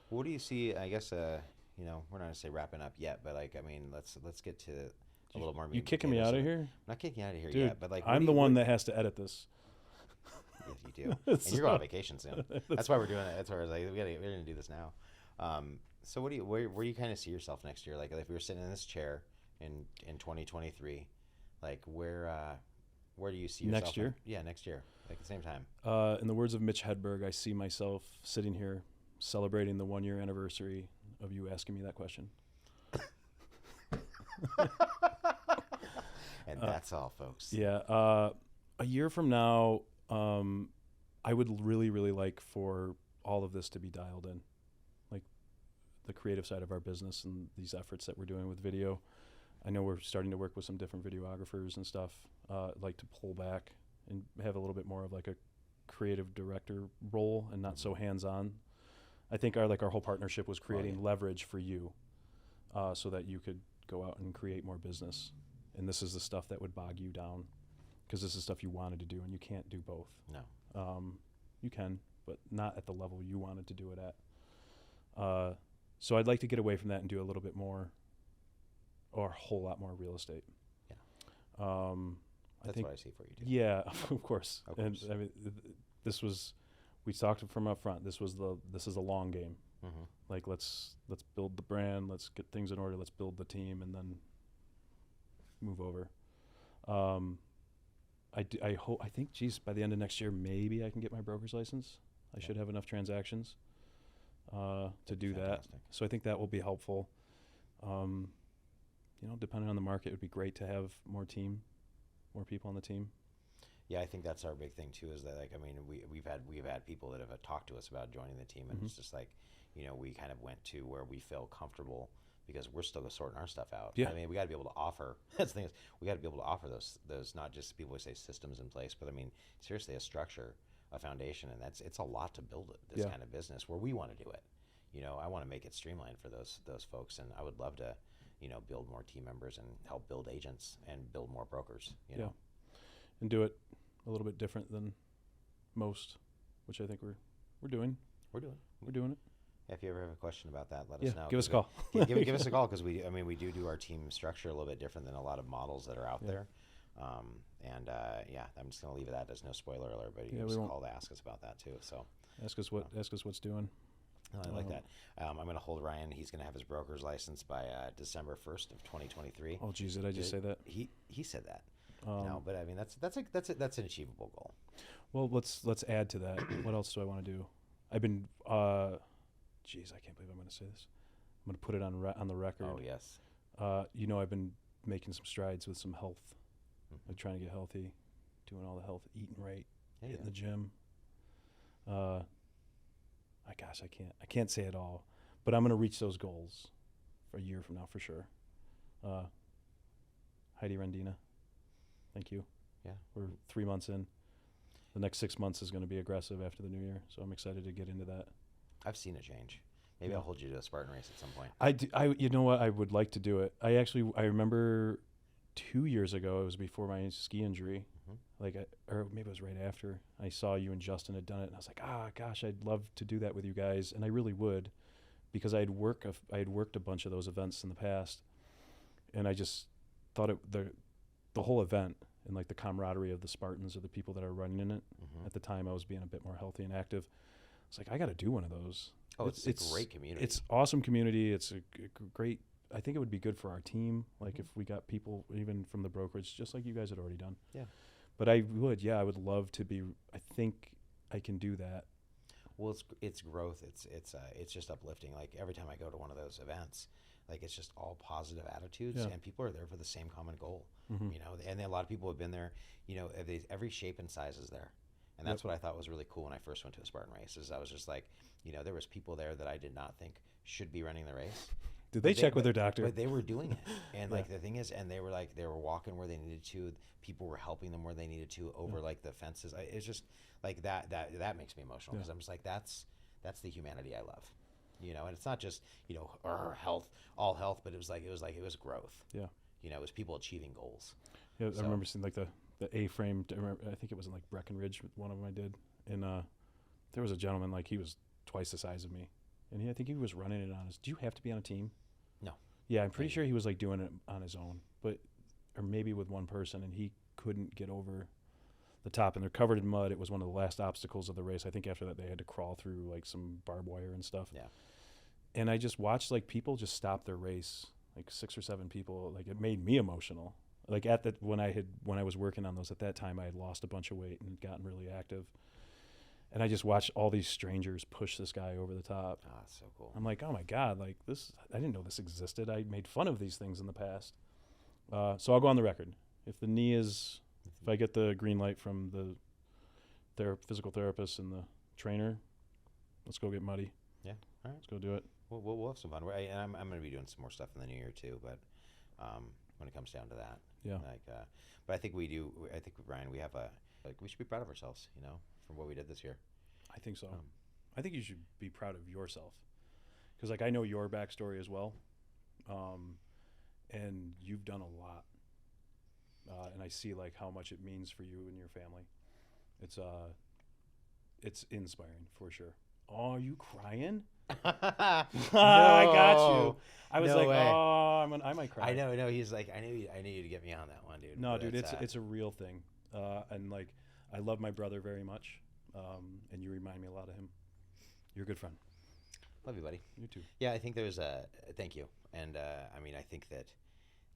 What do you see? I guess we're not going to say wrapping up yet, but like, I mean, let's get to a little more. You kicking me out of here? I'm not kicking you out of here Dude, yet, but like, I'm the one that has to edit this. Yes, you do. And you're going on vacation soon. That's why we're doing it. That's why I was like, we're going to do this now. So where do you kind of see yourself next year? Like, if we were sitting in this chair in 2023, like where do you see yourself next year? Yeah, next year, like at the same time. In the words of Mitch Hedberg, I see myself sitting here celebrating the 1-year anniversary of you asking me that question. And that's all, folks. Yeah. A year from now, I would really, really like for all of this to be dialed in, like the creative side of our business and these efforts that we're doing with video. I know we're starting to work with some different videographers and stuff. Like to pull back and have a little bit more of like a creative director role and not so hands-on. I think our whole partnership was creating leverage for you, so that you could go out and create more business. And this is the stuff that would bog you down, because this is stuff you wanted to do, and you can't do both. No. You can, but not at the level you wanted to do it at. So I'd like to get away from that and do a little bit more, or a whole lot more real estate. Yeah. I That's think, what I see for you too. yeah, of course. Of And course. I mean, this was, we talked from up front. This is a long game. Mm-hmm. Like let's build the brand, let's get things in order, let's build the team, and then move over. I hope, I think, geez, by the end of next year, maybe I can get my broker's license. I Yeah. should have enough transactions to That'd be do that. fantastic. So I think that will be helpful. Depending on the market, it would be great to have more people on the team. Yeah, I think that's our big thing too. Is that, like, I mean, we've had people that have talked to us about joining the team, and Mhm. it's just like, we kind of went to where we feel comfortable because we're still sorting our stuff out. Yeah. I mean, we got to be able to offer. That's the thing is, we got to be able to offer those not just people who say systems in place, but I mean seriously a structure, a foundation, and it's a lot to build this Yeah. kind of business where we want to do it. I want to make it streamlined for those folks, and I would love to, build more team members and help build agents and build more brokers. Yeah. And do it a little bit different than most, which I think we're doing. We're doing. We're doing it. If you ever have a question about that, let Yeah, us know. give us a 'cause call. give us a call because we do our team structure a little bit different than a lot of models that are out Yeah. there. I'm just gonna leave it at that. There's no spoiler alert, but you Yeah, give we us a won't. call to ask us about that too. So Ask us what's doing. I like that. I'm gonna hold Ryan. He's gonna have his broker's license by December 1st of 2023. Oh, geez, did I just say that? He said that. Um, But I mean that's an achievable goal. Well, let's add to that. What else do I want to do? I've been, geez, I can't believe I'm going to say this. I'm going to put it on the record. Oh yes. I've been making some strides with some health. Mhm. Like trying to get healthy, doing all the health, eating right, Yeah, hitting yeah. the gym. I can't say it all, but I'm going to reach those goals for a year from now for sure. Heidi Rendina, thank you. Yeah. We're 3 months in. The next 6 months is going to be aggressive after the new year, so I'm excited to get into that. I've seen a change. Maybe Yeah. I'll hold you to a Spartan race at some point. You know what? I would like to do it. I remember 2 years ago. It was before my ski injury, Mhm. or maybe it was right after. I saw you and Justin had done it, and I was like, gosh, I'd love to do that with you guys, and I really would, because I had worked a bunch of those events in the past, and I just thought the whole event and like the camaraderie of the Spartans or the people that are running in it. Mhm. At the time, I was being a bit more healthy and active. It's like I got to do one of those. Oh, it's a great community. It's awesome community. It's a great. I think it would be good for our team. Like Mhm. if we got people even from the brokerage, just like you guys had already done. Yeah. But I would love to be. I think I can do that. Well, it's growth. It's just uplifting. Like every time I go to one of those events, like it's just all positive attitudes, Yeah. and people are there for the same common goal. Mhm. And then a lot of people have been there. Every shape and size is there, and that's Yep. what I thought was really cool when I first went to a Spartan race. Is I was just like, there was people there that I did not think should be running the race. Did they check with their but- doctor? But they were doing it, and Yeah. like the thing is, and they were walking where they needed to. People were helping them where they needed to over Yeah. like the fences. It's just like that makes me emotional because Yeah. I'm just like that's the humanity I love, and it's not just health, all health, but it was growth. Yeah. It was people achieving goals. Yeah, So- I remember seeing like the A-frame. I think it was in like Breckenridge. One of them I did, and there was a gentleman like he was twice the size of me, and I think he was running it on his. Do you have to be on a team? No. Yeah, I'm pretty you. sure he was like doing it on his own, or maybe with one person, and he couldn't get over the top, and they're covered in mud. It was one of the last obstacles of the race. I think after that they had to crawl through like some barbed wire and stuff. Yeah. And I just watched like people just stop their race, like 6 or 7 people. Like it made me emotional. Like when I was working on those at that time, I had lost a bunch of weight and gotten really active. And I just watched all these strangers push this guy over the top. Ah, so cool. I'm like, oh my God, like this, I didn't know this existed. I made fun of these things in the past. So I'll go on the record. If I get the green light from the physical therapist and the trainer, let's go get muddy. Yeah. All right. Let's go do it. We'll have some fun. I'm going to be doing some more stuff in the new year too, but when it comes down to that, Yeah. but I think we do. I think Ryan, we should be proud of ourselves, for what we did this year. I think so. Um, I think you should be proud of yourself. Because like I know your backstory as well. And you've done a lot. And I see like how much it means for you and your family. It's inspiring for sure. Oh, are you crying? I got you. I was No like, way. I might cry. I know. No, he's like, I knew you to get me on that one, dude. No, But dude, that's, it's a real thing, and like I love my brother very much, and you remind me a lot of him. You're a good friend. love you, buddy. You too. Yeah, I think there's a thank you, and I mean, I think that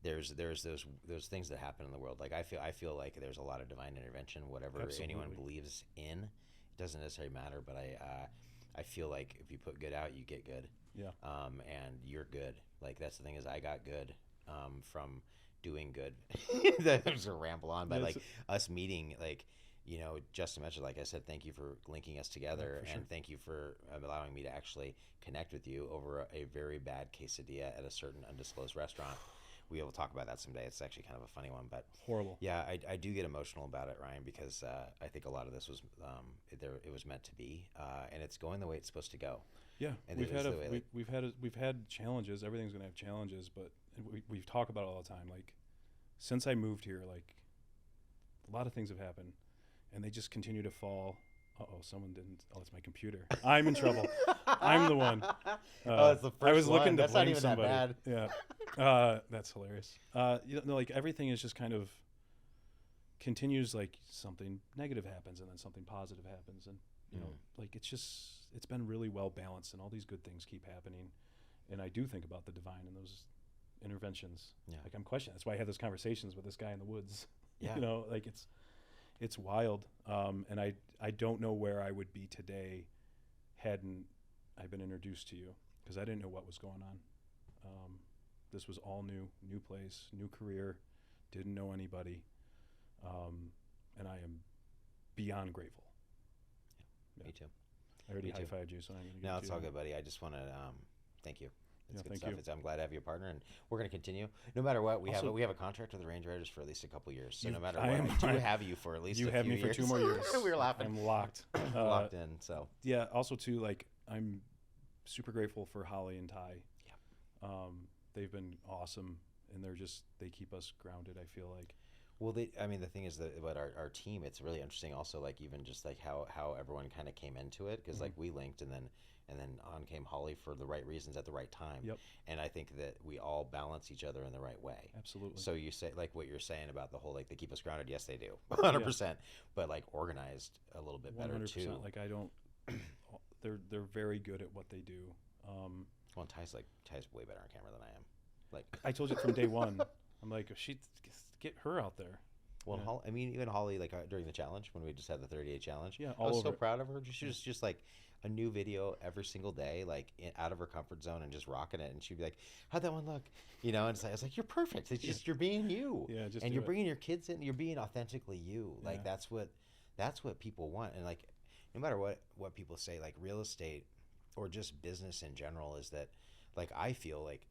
there's those things that happen in the world. Like I feel like there's a lot of divine intervention, whatever anyone Absolutely. believes in. It doesn't necessarily matter, but I feel like if you put good out, you get good. Yeah. And you're good. Like that's the thing is I got good from doing good. That was a ramble on, but Yeah, like us meeting, like just to mention, like I said, thank you for linking us together, for sure. and thank you for allowing me to actually connect with you over a very bad quesadilla at a certain undisclosed restaurant. We will talk about that someday. It's actually kind of a funny one, but Horrible. yeah, I do get emotional about it, Ryan, because I think a lot of this was it was meant to be, and it's going the way it's supposed to go. Yeah, And we've it is had the way, like- we've had challenges. Everything's gonna have challenges, but we talk about it all the time. Like since I moved here, like a lot of things have happened, and they just continue to fall. Someone didn't. Oh, it's my computer. I'm in trouble. I'm the one. It's the first I was looking one. to That's not blame even somebody. that Yeah, that's hilarious. Like everything is just kind of continues. Like something negative happens, and then something positive happens, and like it's been really well balanced, and all these good things keep happening. And I do think about the divine and those interventions. Yeah. Like I'm questioning. That's why I have those conversations with this guy in the woods. Yeah. Like it's wild. And I don't know where I would be today hadn't I been introduced to you, because I didn't know what was going on. This was all new place, new career, didn't know anybody, and I am beyond grateful. Me too. I already Me too. high-fived you, so I'm going to give No, it it's to all you. good, buddy. I just want to thank you. It's Yeah, good thank stuff. you. I'm glad to have you a partner, and we're going to continue. No matter what, we Also- have a contract with the Range Riders for at least a couple years. So You- no matter I what, am- I do I- have you for at least You a have few me for years. 2 more years. We were laughing. I'm locked. Locked in. So Yeah. Also, too, like I'm super grateful for Holly and Ty. Yeah. They've been awesome, and they keep us grounded. I feel like. well, I mean, the thing is that about our team, it's really interesting. Also, like even just like how everyone kind of came into it, because like we linked, and then on came Holly for the right reasons at the right time. Yep. And I think that we all balance each other in the right way. Absolutely. So you say like what you're saying about the whole like they keep us grounded. Yes, they do, 100%. But like organized a little bit better 100%. too. Like I don't. They're very good at what they do. Well, Ty's way better on camera than I am. Like I told you from day one. I'm like, get her out there. well, Yeah. Holly, I mean, even Holly, like during the challenge when we just had the 30-day challenge. Yeah, I all was so over it. proud of her. She was just like a new video every single day, like out of her comfort zone and just rocking it. And she'd be like, "How'd that one look?" And I was like, "You're perfect. It's just you're being you." Yeah, just and do you're it. bringing your kids in. You're being authentically you. Like Yeah. that's what people want. And like no matter what people say, like real estate or just business in general is that like I feel like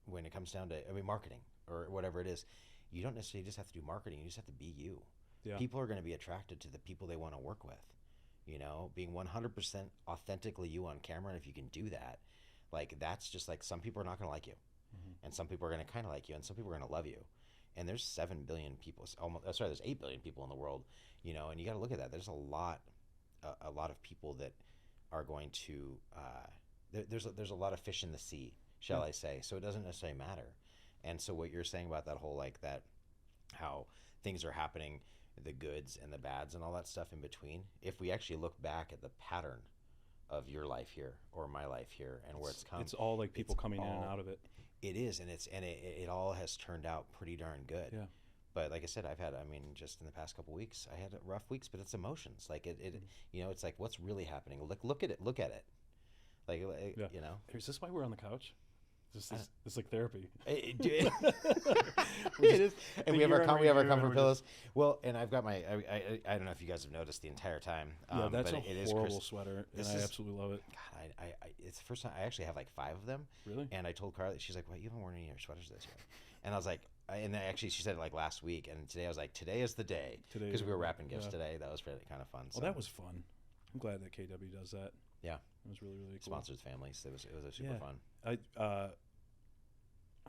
when it comes down to marketing or whatever it is, you don't necessarily just have to do marketing. You just have to be you. Yeah. People are going to be attracted to the people they want to work with. Being 100% authentically you on camera, and if you can do that, like that's just like some people are not going to like you, and some people are going to kind of like you, and some people are going to love you. And there's 7 billion people. There's 8 billion people in the world. And you got to look at that. There's a lot of people that are going to. There's a lot of fish in the sea, shall I say? So it doesn't necessarily matter. And so what you're saying about that whole like that, how things are happening, the goods and the bads and all that stuff in between. If we actually look back at the pattern of your life here or my life here and where it's come, It's all like people coming in and out of it. It is, and it all has turned out pretty darn good. Yeah. But like I said, just in the past couple weeks, I had rough weeks, but it's emotions. Like it's like what's really happening. Look at it. Like Yeah. you know. Is this why we're on the couch? It's like therapy. It is, and we have our comfort pillows. Well, and I've got my. I don't know if you guys have noticed the entire time. Yeah, that's but a it is horrible sweater, and I absolutely love it. God, it's the first time I actually have like 5 of them. Really? And I told Carly, she's like, "Well, you haven't worn any of your sweaters this year," and I was like, she said it like last week, and today I was like, "Today is the day," because we were wrapping gifts today. That was really kind of fun. Well, that was fun. I'm glad that KW does that. Yeah, it was really cool. Sponsors families. It was a super fun. I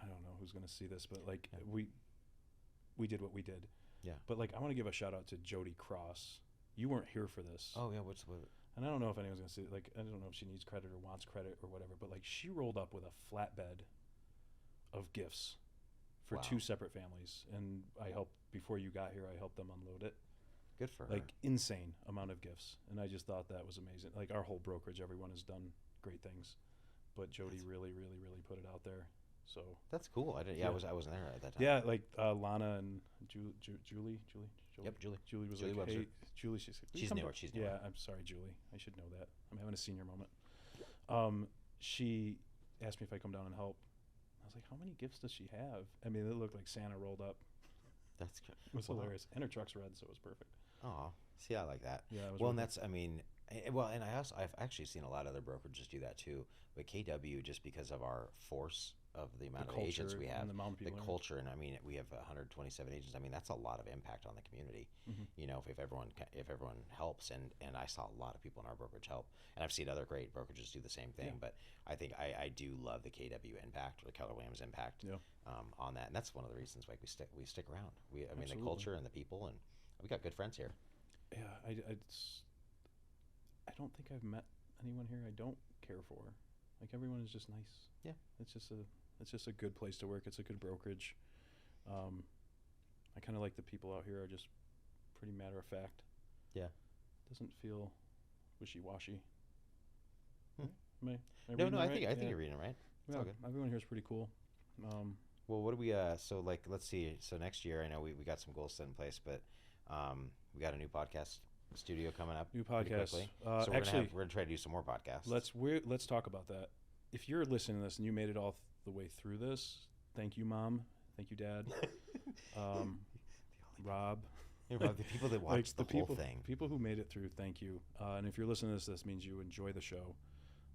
don't know who's going to see this, but like we did what we did. Yeah. But like I want to give a shout out to Jody Cross. you weren't here for this. Oh yeah, what's what? And I don't know if anyone's gonna say, like, I don't know if she needs credit or wants credit or whatever, but like she rolled up with a flatbed of gifts for Wow. 2 separate families, and I helped before you got here. I helped them unload it. Good for her. Like insane amount of gifts, and I just thought that was amazing. Like our whole brokerage, everyone has done great things, but Jody really put it out there. So That's cool. I didn't. Yeah, Yeah. I wasn't there at that time. yeah, like Lana and Julie. Yep, Julie. Julie was Julie like, Webster. "Hey, Julie." She's like, "Will you She's come newer. by?" She's newer. Yeah, I'm sorry, Julie. I should know that. I'm having a senior moment. She asked me if I come down and help. I was like, "How many gifts does she have?" I mean, it looked like Santa rolled up. That's good. It was hilarious, and her truck's red, so it was perfect. Oh, see, I like that. Yeah, it was Well, really and that's, I mean, well, and I've actually seen a lot of other brokerages do that too. But KW, just because of our force of the amount of agents we have, and the amount of the people. culture, and I mean, we have 127 agents. I mean, that's a lot of impact on the community. Mhm. You know, if everyone helps, and I saw a lot of people in our brokerage help, and I've seen other great brokerages do the same thing. Yeah. But I think I do love the KW impact, or the Keller Williams impact, Yeah. on that, and that's one of the reasons like we stick around. I mean, the Absolutely. culture and the people, and we got good friends here. Yeah, I don't think I've met anyone here I don't care for. Like everyone is just nice. Yeah. It's just a good place to work. It's a good brokerage. I kind of like the people out here are just pretty matter of fact. Yeah. Doesn't feel wishy-washy. Hmm. Am I No, reading no, that I right? think Yeah. you're reading it right. It's Yeah, all good. everyone here is pretty cool. Well, what do we? So like, let's see. So next year, I know we got some goals set in place, but we got a new podcast studio coming up. New pretty podcast. quickly. So Actually, we're gonna try to do some more podcasts. let's talk about that. If you're listening to this and you made it all the way through this, thank you, Mom. Thank you, Dad. Rob. the people that watch the whole thing. People who made it through, thank you. And if you're listening to this means you enjoy the show.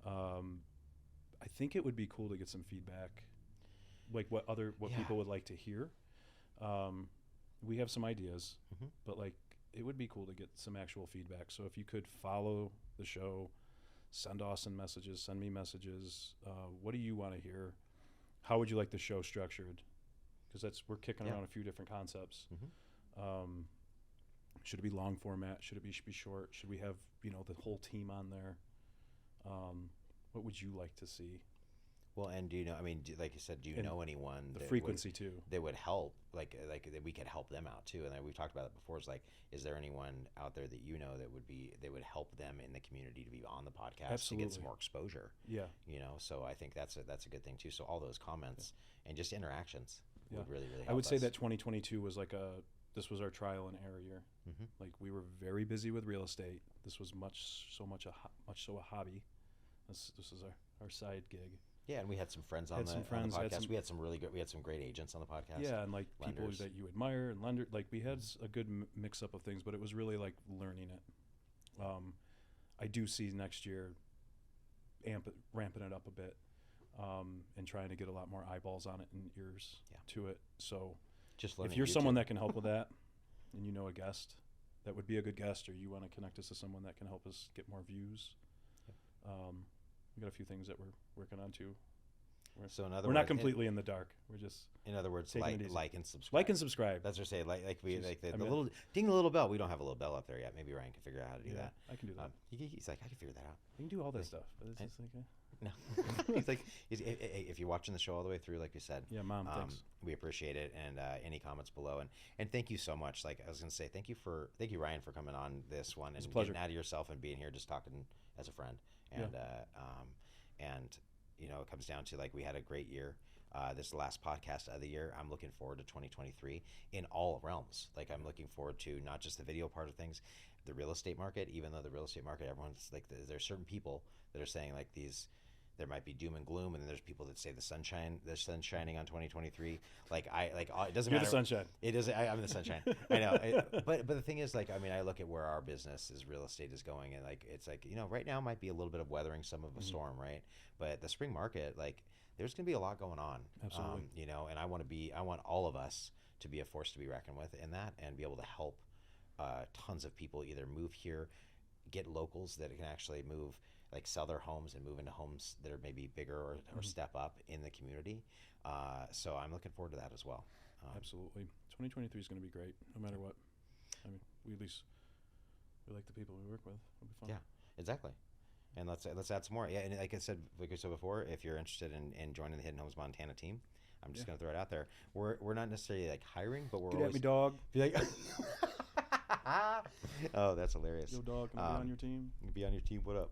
I think it would be cool to get some feedback, like what Yeah. people would like to hear. We have some ideas, Mhm. but like it would be cool to get some actual feedback. So if you could follow the show, send Austin messages, send me messages. What do you want to hear? How would you like the show structured? Because we're kicking Yeah. around a few different concepts. Mhm. Should it be long format? Should it be short? Should we have the whole team on there? What would you like to see? Well, and do you know? I mean, like you said, do you And know anyone The that frequency too. would help? Like that we could help them out too. And we've talked about it before. Is like, is there anyone out there that you know that would help them in the community to be on the podcast to get Absolutely. some more exposure? Yeah. You know, so I think that's a good thing too. So all those comments and just interactions would really help. I would say us. that 2022 was this was our trial and error year. Mhm. Like we were very busy with real estate. This was much so a hobby. This is our side gig. Yeah, and we had some friends on Had the, some friends, on the had podcast. some- We had some great agents on the podcast. Yeah, and like people lenders. that you admire and lender. Like we had a good mix up of things, but it was really like learning it. I do see next year ramping it up a bit, and trying to get a lot more eyeballs on it and ears Yeah. to it. So Just if learning you're someone YouTube. that can help with that, and you know a guest that would be a good guest, or you want to connect us to someone that can help us get more views, we got a few things that we're working on too. So in other We're words, not completely in the dark. We're just in other words, taking it easy. like and subscribe. like and subscribe. That's what I say. Like we Jeez, like the I mean- little ding the little bell. We don't have a little bell up there yet. Maybe Ryan can figure out how to do Yeah, that. I can do that. He's like, I can figure that out. I can do all this stuff, but it's I- just like, No, he's like, if you're watching the show all the way through, like you said, yeah, Mom, thanks. we appreciate it, and any comments below, and thank you so much. Like I was gonna say, thank you Ryan for coming on this one It's a and pleasure. getting out of yourself and being here, just talking as a friend, and and it comes down to like we had a great year. This is the last podcast of the year. I'm looking forward to 2023 in all realms. Like I'm looking forward to not just the video part of things, the real estate market. Even though the real estate market, everyone's like, there's certain people that are saying like there might be doom and gloom, and then there's people that say the sun's shining on 2023. Like it doesn't You're matter. the sunshine. It is. I'm the sunshine. I know. But the thing is, like, I mean, I look at where our business is, real estate is going, and like, it's like, right now might be a little bit of weathering some of a storm, right? But the spring market, like, there's going to be a lot going on. Absolutely. And I want all of us to be a force to be reckoned with in that, and be able to help tons of people either move here, get locals that can actually move, like sell their homes and move into homes that are maybe bigger or step up in the community. So I'm looking forward to that as well. Absolutely. 2023 is going to be great, no matter what. I mean, we at least We like the people we work with. It'll be fun. Yeah, exactly. And let's add some more. Yeah, and like I said before, if you're interested in joining the Hidden Homes Montana team, I'm just gonna throw it out there. We're not necessarily like hiring, but we're Get always at me, dog. be like, oh, that's hilarious. Yo, dog, can I be on your team? Be on your team. What up?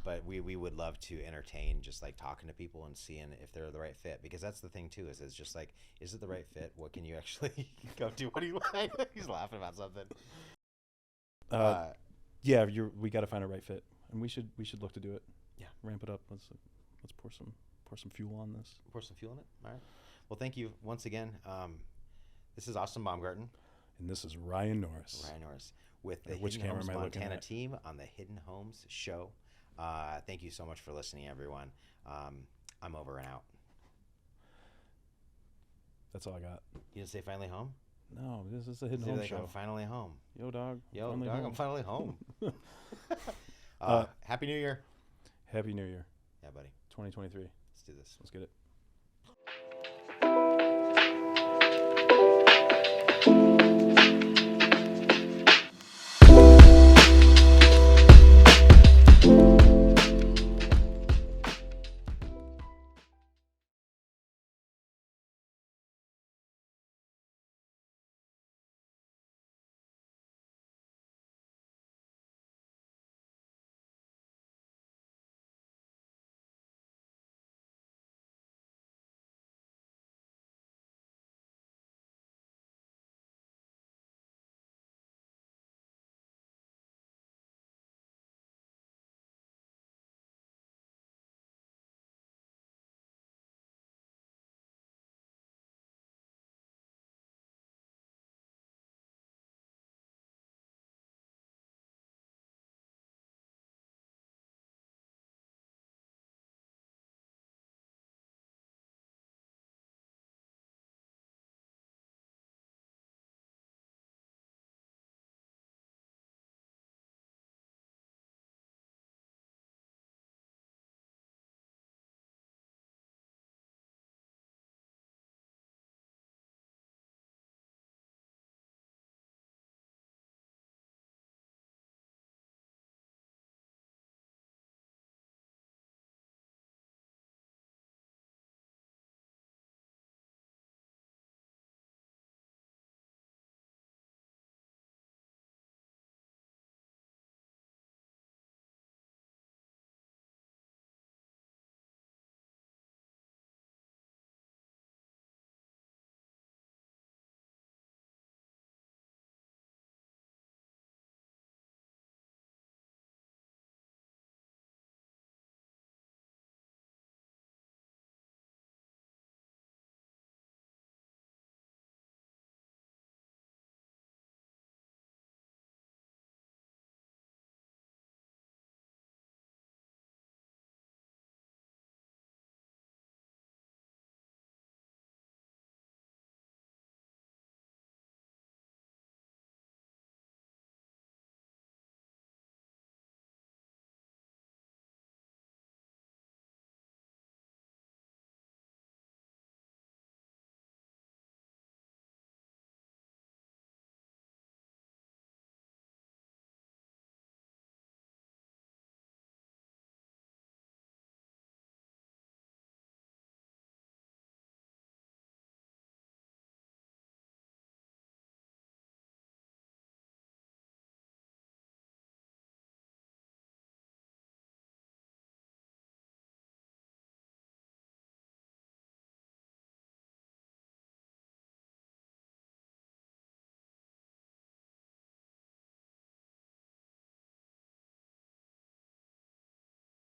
But we would love to entertain just like talking to people and seeing if they're the right fit, because that's the thing too, is it's just like, is it the right fit? What can you actually go to? What do you like? He's laughing about something. Yeah, we got to find a right fit, and we should look to do it. Yeah, ramp it up. Let's pour some fuel on this. Pour some fuel in it. All right. Well, thank you once again. This is Austin Baumgarten. And this is Ryan Norris. Ryan Norris with the Which Hidden camera Homes am I looking Montana at? team on the Hidden Homes show. Thank you so much for listening, everyone. I'm over and out. That's all I got. You didn't say finally home? No, this is the Hidden Say Home like, show. I'm finally home. Yo, dog. Yo, finally dog, home. I'm finally home. Happy New Year. Happy New Year, Yeah, buddy. 2023. Let's do this. Let's get it.